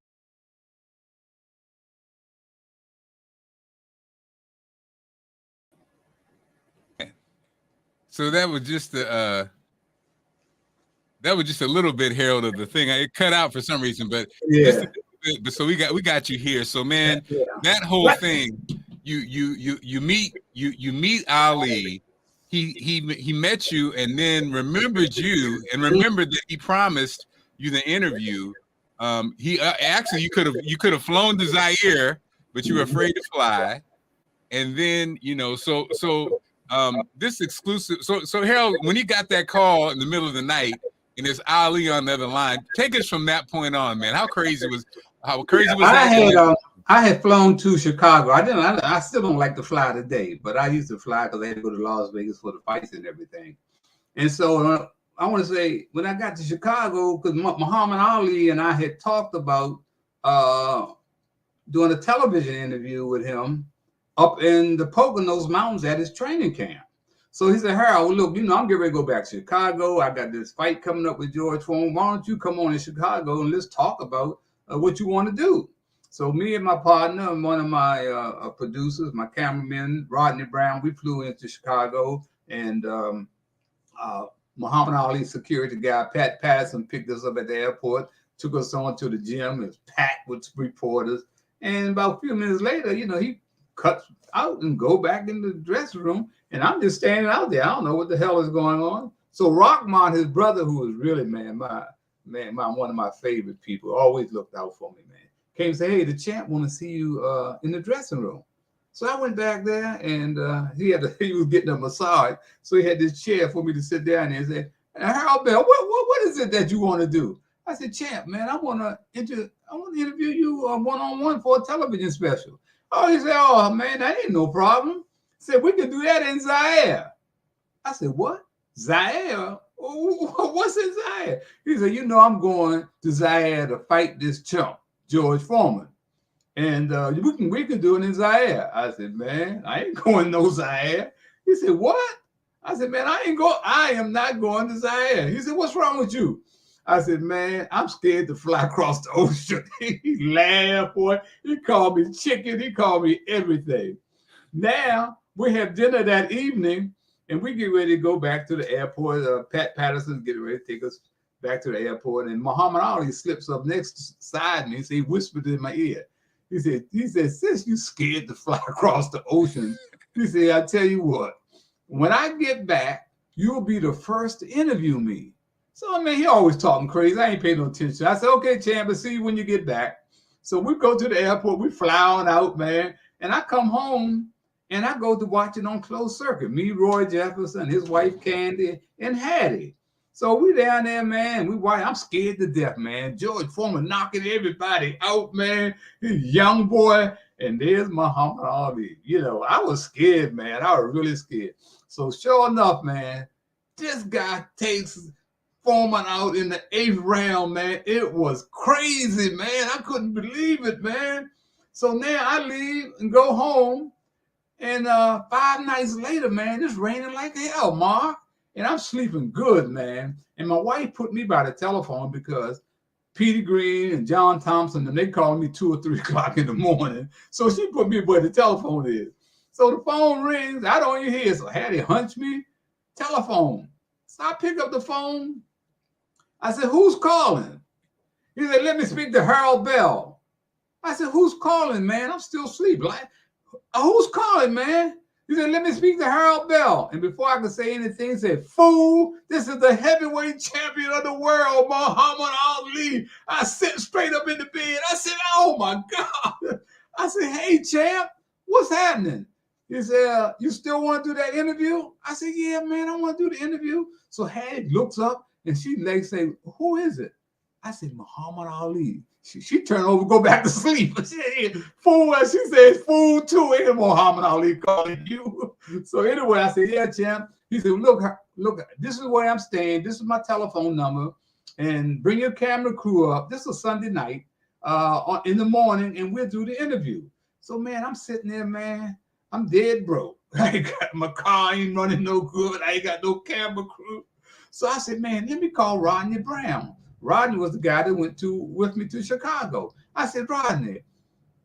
So that was just a little bit, Harold, of the thing. It cut out for some reason, but just a little bit. But so we got you here. So man, that whole thing, you meet Ali. He met you and then remembered you and remembered that he promised you the interview. He actually you could have flown to Zaire, but you were afraid to fly. And then this exclusive. So Harold, when he got that call in the middle of the night and there's Ali on the other line, take us from that point on, man. How crazy was that? I had flown to Chicago. I still don't like to fly today, but I used to fly because I had to go to Las Vegas for the fights and everything. And so I want to say when I got to Chicago, because Muhammad Ali and I had talked about doing a television interview with him up in the Poconos Mountains at his training camp. So he said, Harold, look, I'm getting ready to go back to Chicago. I got this fight coming up with George Foreman. Why don't you come on in Chicago and let's talk about what you want to do? So me and my partner and one of my producers, my cameraman, Rodney Brown, we flew into Chicago, and Muhammad Ali's security guy, Pat Patterson, picked us up at the airport, took us on to the gym. It was packed with reporters. And about a few minutes later, he cuts out and go back in the dressing room. And I'm just standing out there. I don't know what the hell is going on. So Rockmont, his brother, who was really, one of my favorite people, always looked out for me, man, came and said, hey, the champ want to see you in the dressing room. So I went back there, and he was getting a massage. So he had this chair for me to sit down in and say, Harold Bell, what is it that you want to do? I said, champ, man, I want to interview you one-on-one for a television special. Oh, he said, oh, man, that ain't no problem. He said, we can do that in Zaire. I said, what? Zaire? What's in Zaire? He said, I'm going to Zaire to fight this chump, George Foreman. And we can do it in Zaire. I said, man, I ain't going no Zaire. He said, what? I said, man, I am not going to Zaire. He said, what's wrong with you? I said, man, I'm scared to fly across the ocean. He laughed, boy. He called me chicken. He called me everything. Now we have dinner that evening, and we get ready to go back to the airport. Pat Patterson's getting ready to take us back to the airport, and Muhammad Ali slips up next side me. So he whispered in my ear. He said, since you scared to fly across the ocean, he said, I tell you what, when I get back, you'll be the first to interview me. So, I mean, he always talking crazy. I ain't paying no attention. I said, okay, champ, but see you when you get back. So we go to the airport. We fly on out, man. And I come home, and I go to watch it on closed circuit. Me, Roy Jefferson, his wife, Candy, and Hattie. So we down there, man. I'm scared to death, man. George Foreman knocking everybody out, man. He's young boy. And there's Muhammad Ali. I was scared, man. I was really scared. So sure enough, man, this guy takes Foreman out in the 8th round, man. It was crazy, man. I couldn't believe it, man. So now I leave and go home. And 5 nights later, man, it's raining like hell, Mark. And I'm sleeping good, man. And my wife put me by the telephone because Petey Green and John Thompson, and they called me 2 or 3 o'clock in the morning. So she put me where the telephone is. So the phone rings. I don't even hear. So Hattie hunched me. Telephone. So I pick up the phone. I said, who's calling? He said, let me speak to Harold Bell. I said, who's calling, man? I'm still asleep. Like, who's calling, man? He said, let me speak to Harold Bell. And before I could say anything, he said, fool, this is the heavyweight champion of the world, Muhammad Ali. I sat straight up in the bed. I said, oh, my God. I said, hey, champ, what's happening? He said, you still want to do that interview? I said, yeah, man, I want to do the interview. So Hattie looks up, and she say, who is it? I said, Muhammad Ali. She turned over, go back to sleep. She said, fool, as she says, fool too. Ain't Muhammad Ali calling you. So anyway, I said, yeah, champ. He said, look, this is where I'm staying. This is my telephone number. And bring your camera crew up. This is Sunday night in the morning, and we'll do the interview. So, man, I'm sitting there, man. I'm dead broke. I ain't got my car ain't running no good. I ain't got no camera crew. So I said, man, let me call Rodney Brown. Rodney was the guy that went with me to Chicago. I said, Rodney,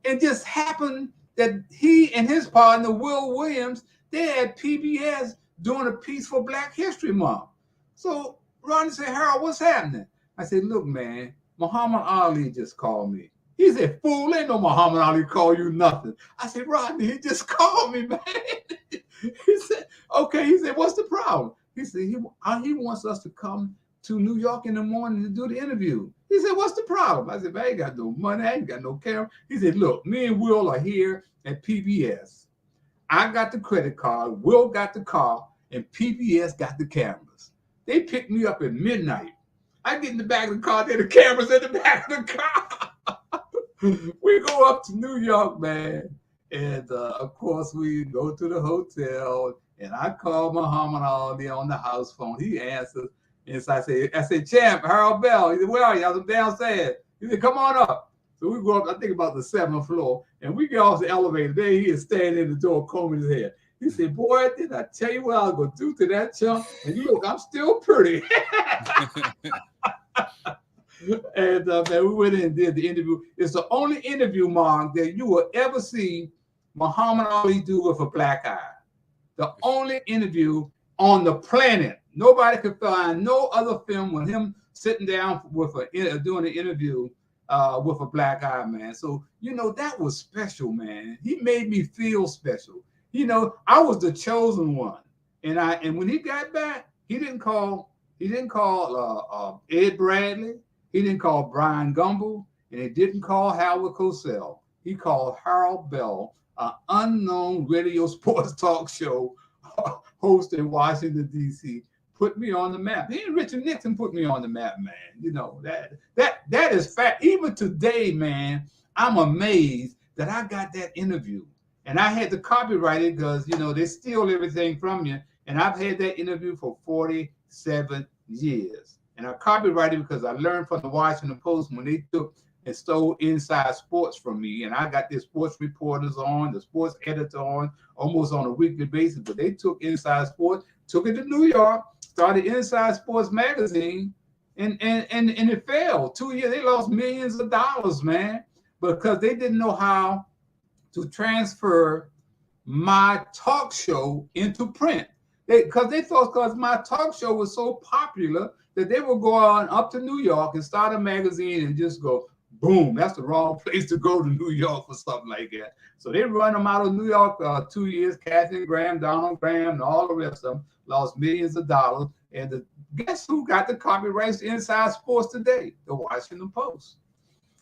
it just happened that he and his partner, Will Williams, they had PBS doing a piece for Black History Month. So Rodney said, Harold, what's happening? I said, look, man, Muhammad Ali just called me. He said, fool, ain't no Muhammad Ali call you nothing. I said, Rodney, he just called me, man. He said, okay. He said, what's the problem? He said, he wants us to come to New York in the morning to do the interview. He said, what's the problem? I said, man, I ain't got no money. I ain't got no camera. He said, look, me and Will are here at PBS. I got the credit card. Will got the car, and PBS got the cameras. They picked me up at midnight. I get in the back of the car. There the cameras in the back of the car. We go up to New York, man. And, of course, we go to the hotel. And I call Muhammad Ali on the house phone. He answers. And so I say, champ, Harold Bell. He said, where are you? I was downstairs. He said, come on up. So we go up, I think about the 7th floor. And we get off the elevator. There he is standing in the door, combing his hair. He said, boy, did I tell you what I was going to do to that chump? And look, I'm still pretty. And man, we went in and did the interview. It's the only interview, Mark, that you will ever see Muhammad Ali do with a black eye. The only interview on the planet. Nobody could find no other film with him sitting down with doing an interview with a black eye, man. So, you know, that was special, man. He made me feel special. You know, I was the chosen one. And when he got back, he didn't call Ed Bradley. He didn't call Brian Gumble, and he didn't call Howard Cosell. He called Harold Bell, an unknown radio sports talk show host in Washington, D.C., put me on the map. He and Richard Nixon put me on the map, man. You know, that is fact. Even today, man, I'm amazed that I got that interview. And I had to copyright it because, you know, they steal everything from you. And I've had that interview for 47 years. And I copyrighted because I learned from the Washington Post when they took and stole inside sports from me. And I got the sports reporters on, the sports editor on, almost on a weekly basis. But they took inside sports, took it to New York, started Inside Sports Magazine, and it failed. 2 years, they lost millions of dollars, man, because they didn't know how to transfer my talk show into print. Because they thought because my talk show was so popular that they would go on up to New York and start a magazine and just go, boom, that's the wrong place to go to New York or something like that. So they run them out of New York 2 years. Kathy Graham, Donald Graham, and all the rest of them lost millions of dollars. And guess who got the copyrights to Inside Sports today? The Washington Post.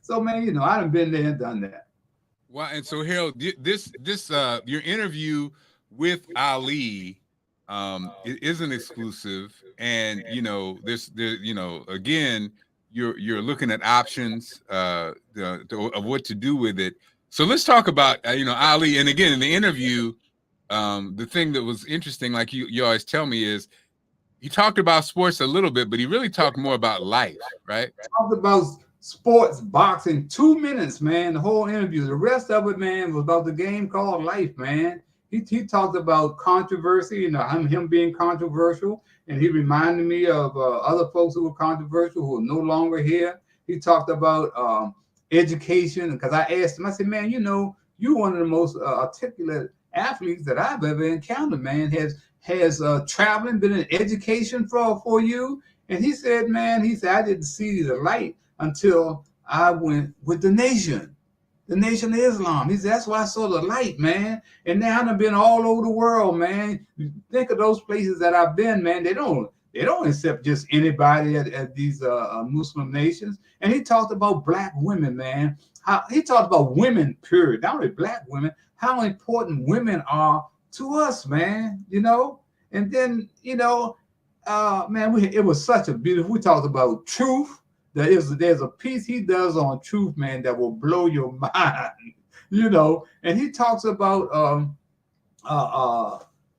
So, man, you know, I done been there and done that. Well, and so Harold, this your interview with Ali is an exclusive, and you know again you're looking at options of what to do with it. So let's talk about Ali. And again, in the interview, the thing that was interesting, like you always tell me, is he talked about sports a little bit, but he really talked more about life, right? Talked about sports, boxing, 2 minutes, man, the whole interview. The rest of it, man, was about the game called life, man. He talked about controversy, you know, him being controversial, and he reminded me of other folks who were controversial who are no longer here. He talked about education, because I asked him, I said, man, you know, you're one of the most articulate athletes that I've ever encountered, man. Has traveling been an education for you? And he said, man, I didn't see the light until I went with the Nation of Islam. He said, that's why I saw the light, man. And now I've been all over the world, man. Think of those places that I've been, man. They don't accept just anybody at these Muslim nations. And he talked about black women, man. He talked about women, period. Not only black women, how important women are to us, man, you know? And then, you know, man, it was such a beautiful, we talked about truth. There's a piece he does on truth, man, that will blow your mind, you know? And he talks about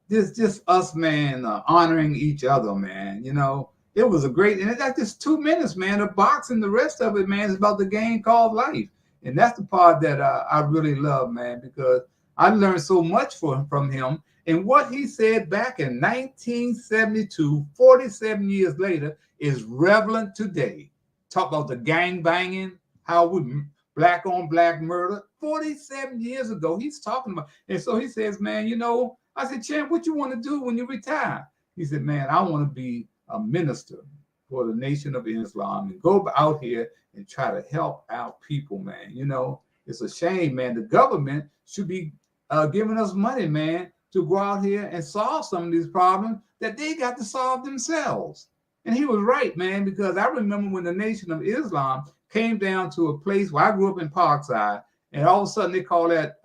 just us, man, honoring each other, man, you know? It was a great, and it's like just 2 minutes, man, of boxing. The rest of it, man, is about the game called life. And that's the part that I really love, man, because I learned so much from him. And what he said back in 1972, 47 years later, is relevant today. Talk about the gang banging, how we black on black murder. 47 years ago, he's talking about. And so he says, man, you know, I said, Champ, what you want to do when you retire? He said, man, I want to be a minister for the Nation of Islam and go out here and try to help out people, man. You know, it's a shame, man. The government should be giving us money, man, to go out here and solve some of these problems that they got to solve themselves. And he was right, man, because I remember when the Nation of Islam came down to a place where I grew up in Parkside, and all of a sudden they call that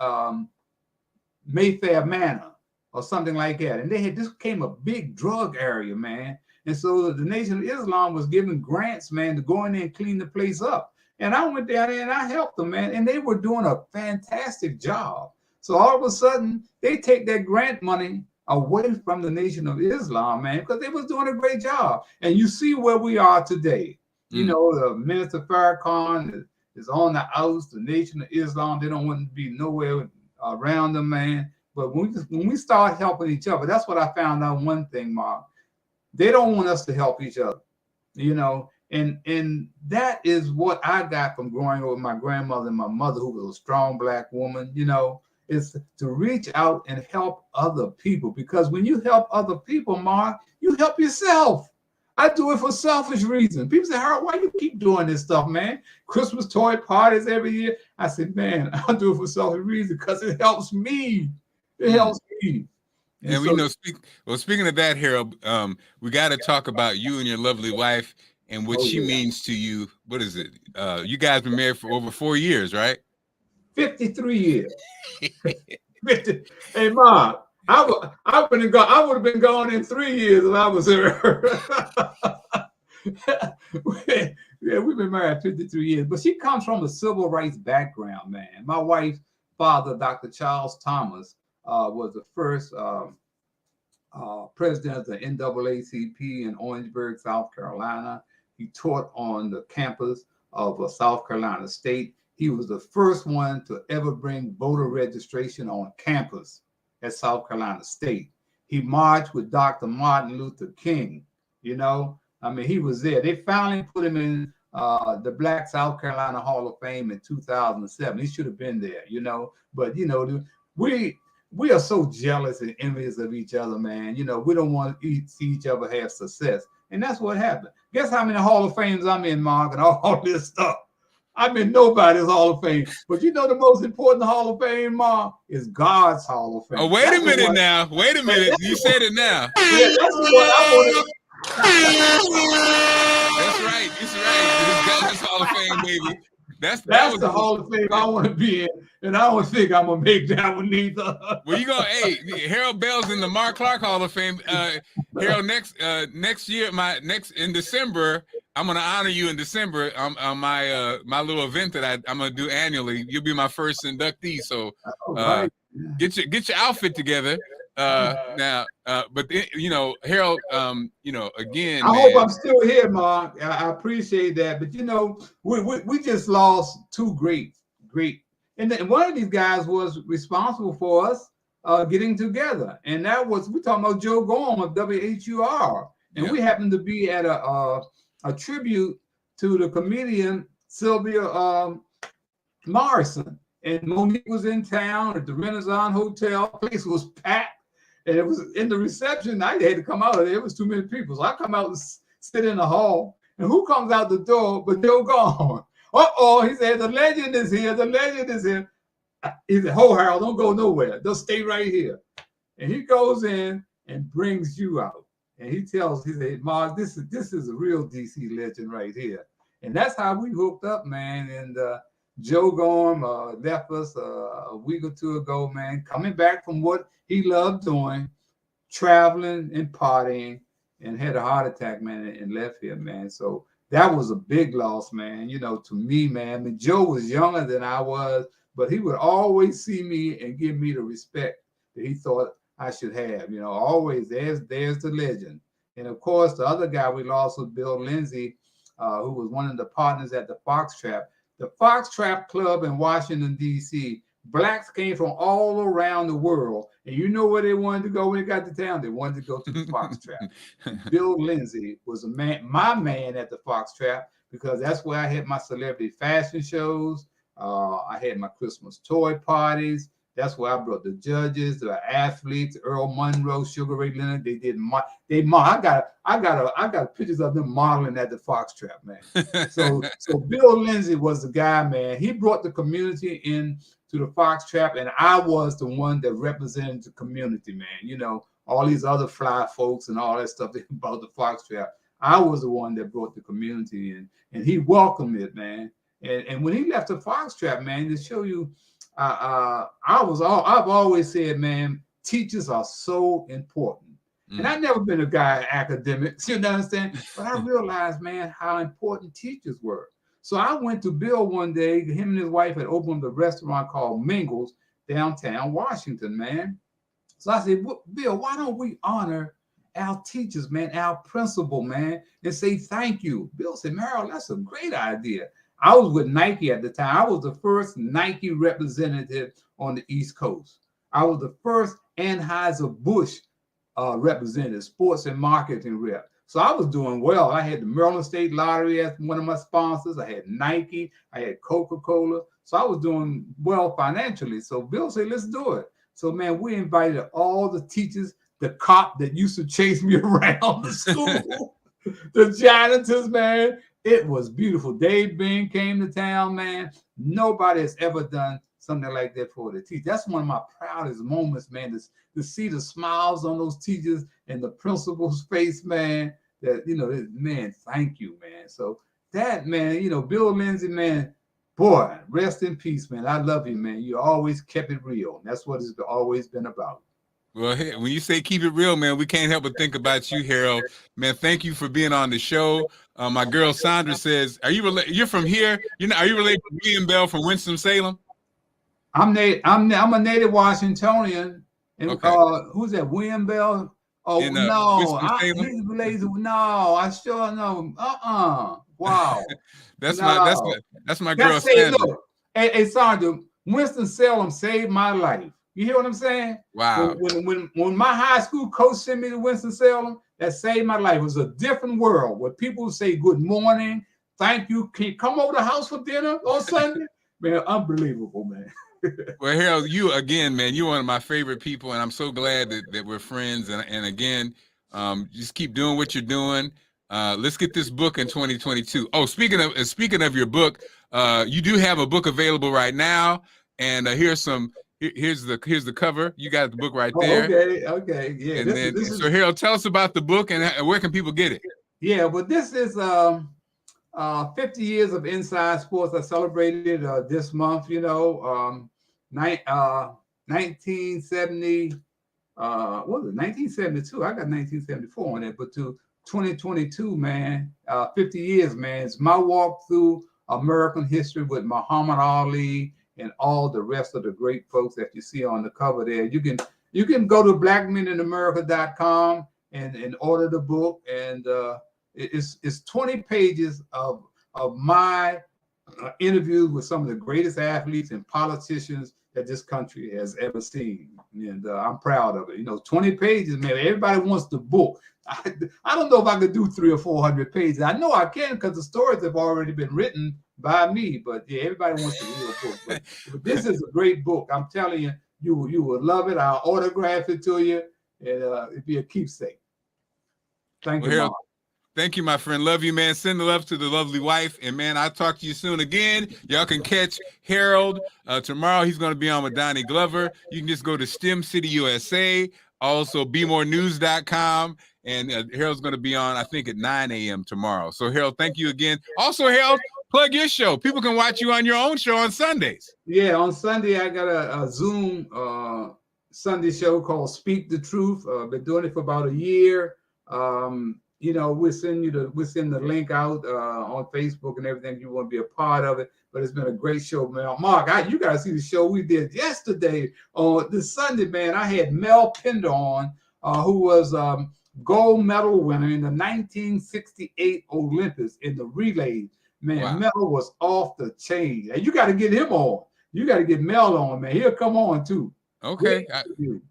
Mayfair Manor or something like that. And this became a big drug area, man. And so the Nation of Islam was giving grants, man, to go in there and clean the place up. And I went down there and I helped them, man. And they were doing a fantastic job. So all of a sudden, they take that grant money away from the Nation of Islam, man, because they was doing a great job. And you see where we are today. You know, the Minister Farrakhan is on the outs. The Nation of Islam, they don't want to be nowhere around them, man. But when we start helping each other, that's what I found out one thing, Mark. They don't want us to help each other, you know. And that is what I got from growing up with my grandmother and my mother, who was a strong Black woman, you know, is to reach out and help other people. Because when you help other people, Mark, you help yourself. I do it for selfish reasons. People say, Harold, why you keep doing this stuff, man? Christmas toy parties every year. I said, man, I do it for selfish reasons because it helps me. It helps me. And we know, speaking of that, Harold, we got to talk about you and your lovely wife and what she means to you. What is it? You guys been married for over 4 years, right? 53 years. Hey, Mark, I would have been gone in 3 years if I was her. Yeah, we've been married 53 years, but she comes from a civil rights background, man. My wife's father, Dr. Charles Thomas, was the first president of the NAACP in Orangeburg, South Carolina. He taught on the campus of South Carolina State. He was the first one to ever bring voter registration on campus at South Carolina State. He marched with Dr. Martin Luther King. You know, I mean, he was there. They finally put him in the Black South Carolina Hall of Fame in 2007. He should have been there, you know. But, you know, we are so jealous and envious of each other, man. You know, we don't want to see each other have success. And that's what happened. Guess how many Hall of Fames I'm in, Mark, and all this stuff. I'm in nobody's Hall of Fame. But you know the most important Hall of Fame, Mark, is God's Hall of Fame. Oh, wait a minute now. Wait a minute. You said it now. Yeah, that's what I want to. That's right. That's right. It's God's Hall of Fame, baby. That's the Hall of Fame I want to be in, and I don't think I'm gonna make that one either. Well, you go. Hey, Harold Bell's in the Marc Clarke Hall of Fame. Harold, next year, in December, I'm gonna honor you in December on my my little event that I'm gonna do annually. You'll be my first inductee. So get your outfit together. Now, but you know, Harold, you know, again, I hope I'm still here, Mark. I appreciate that, but you know, we just lost two great, and one of these guys was responsible for us getting together, and that was we talking about Joe Gorham of WHUR, and we happened to be at a tribute to the comedian Sylvia Morrison, and Monique was in town at the Renaissance Hotel. Place was packed. And it was in the reception. I had to come out of there. It was too many people. So I come out and sit in the hall. And who comes out the door but Joe Gorham? Uh-oh, he said, the legend is here. The legend is here. He said, ho, Harold, don't go nowhere. Just stay right here. And he goes in and brings you out. And he said, Mark, this is a real DC legend right here. And that's how we hooked up, man. And Joe Gorham left us a week or two ago, man, coming back from what he loved doing, traveling and partying, and had a heart attack, man, and left here, man. So that was a big loss, man, you know, to me, man. I mean, Joe was younger than I was, but he would always see me and give me the respect that he thought I should have, you know, always there's the legend. And of course, the other guy we lost was Bill Lindsay, who was one of the partners at the Foxtrap. The Foxtrap Club in Washington, D.C., Blacks came from all around the world. And you know where they wanted to go when they got to town? They wanted to go to the Foxtrap. Bill Lindsay was my man at the Foxtrap, because that's where I had my celebrity fashion shows. I had my Christmas toy parties. That's where I brought the judges, the athletes, Earl Monroe, Sugar Ray Leonard. They did I got pictures of them modeling at the Foxtrot, man. So Bill Lindsay was the guy, man. He brought the community in to the Foxtrot, and I was the one that represented the community, man. You know, all these other fly folks and all that stuff about the Foxtrot. I was the one that brought the community in, and he welcomed it, man. And when he left the Foxtrot, man, to show you, I've always said, man, teachers are so important. And I've never been a guy academics, you understand? But I realized, man, how important teachers were. So I went to Bill one day. Him and his wife had opened a restaurant called Mingles downtown Washington, man. So I said, Bill, why don't we honor our teachers, man, our principal, man, and say thank you? Bill said, Merrill, that's a great idea. I was with Nike at the time. I was the first Nike representative on the East Coast. I was the first Anheuser-Busch representative, sports and marketing rep. So I was doing well. I had the Maryland State Lottery as one of my sponsors. I had Nike. I had Coca-Cola. So I was doing well financially. So Bill said, let's do it. So, man, we invited all the teachers, the cop that used to chase me around the school, the janitors, man. It was beautiful. Dave Bing came to town, man. Nobody has ever done something like that for the teachers. That's one of my proudest moments, man, to see the smiles on those teachers and the principal's face, man, that, you know, man, thank you, man. So that, man, you know, Bill Lindsay, man, boy, rest in peace, man. I love you, man. You always kept it real. That's what it's always been about. Well, hey, when you say keep it real, man, we can't help but think about you, Harold. Man, thank you for being on the show. My girl Sandra says, "Are you related? You're from here? Are you related to William Bell from Winston-Salem?" I'm a native Washingtonian. And okay. Who's that? William Bell? Oh no, he's related to no. I sure know. Wow. that's my girl Sandra. Look, hey, Sandra, Winston-Salem saved my life. You hear what I'm saying? Wow. When my high school coach sent me to Winston-Salem, that saved my life. It was a different world where people say good morning, thank you. Can you come over to the house for dinner on Sunday? Man, unbelievable, man. Well, Harold, you again, man, you're one of my favorite people, and I'm so glad that we're friends. And again, just keep doing what you're doing. Let's get this book in 2022. Oh, speaking of your book, you do have a book available right now, and here's the cover. You got the book right there. Okay, yeah. And so Harold, tell us about the book and where can people get it? Yeah, but this is 50 years of Inside Sports. I celebrated this month. 1970. What was it? 1972. I got 1974 on it, but to 2022, man, 50 years, man. It's my walk through American history with Muhammad Ali and all the rest of the great folks that you see on the cover there. You can go to blackmeninamerica.com and order the book, and it's 20 pages of my interviews with some of the greatest athletes and politicians that this country has ever seen, and I'm proud of it. 20 pages, man. Everybody wants the book. I don't know if I could do 300 or 400 pages. I know I can because the stories have already been written by me, but yeah, everybody wants the real book. But this is a great book. I'm telling you, you will love it. I'll autograph it to you, and it'll be a keepsake. Thank you, Mark. Thank you, my friend. Love you, man. Send the love to the lovely wife. And, man, I'll talk to you soon again. Y'all can catch Harold tomorrow. He's going to be on with Donnie Glover. You can just go to STEM City USA, also bemorenews.com. And Harold's going to be on, I think, at 9 a.m. tomorrow. So, Harold, thank you again. Also, Harold, plug your show. People can watch you on your own show on Sundays. Yeah, on Sunday, I got a Zoom Sunday show called Speak the Truth. Been doing it for about a year. We'll send the link out on Facebook and everything. You want to be a part of it, but it's been a great show, man. Mark, you got to see the show we did yesterday on this Sunday, man. I had Mel Pender on, who was gold medal winner in the 1968 Olympics in the relay. Man, wow. Mel was off the chain. And you got to get him on. You got to get Mel on, man. He'll come on too. Okay.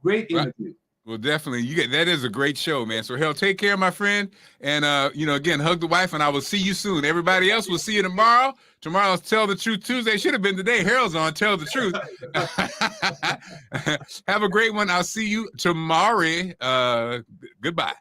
Great interview. Well, definitely. That is a great show, man. So Harold, take care, my friend. And again, hug the wife, and I will see you soon. Everybody else will see you tomorrow. Tomorrow's Tell the Truth Tuesday. Should have been today. Harold's on Tell the Truth. Have a great one. I'll see you tomorrow. Goodbye.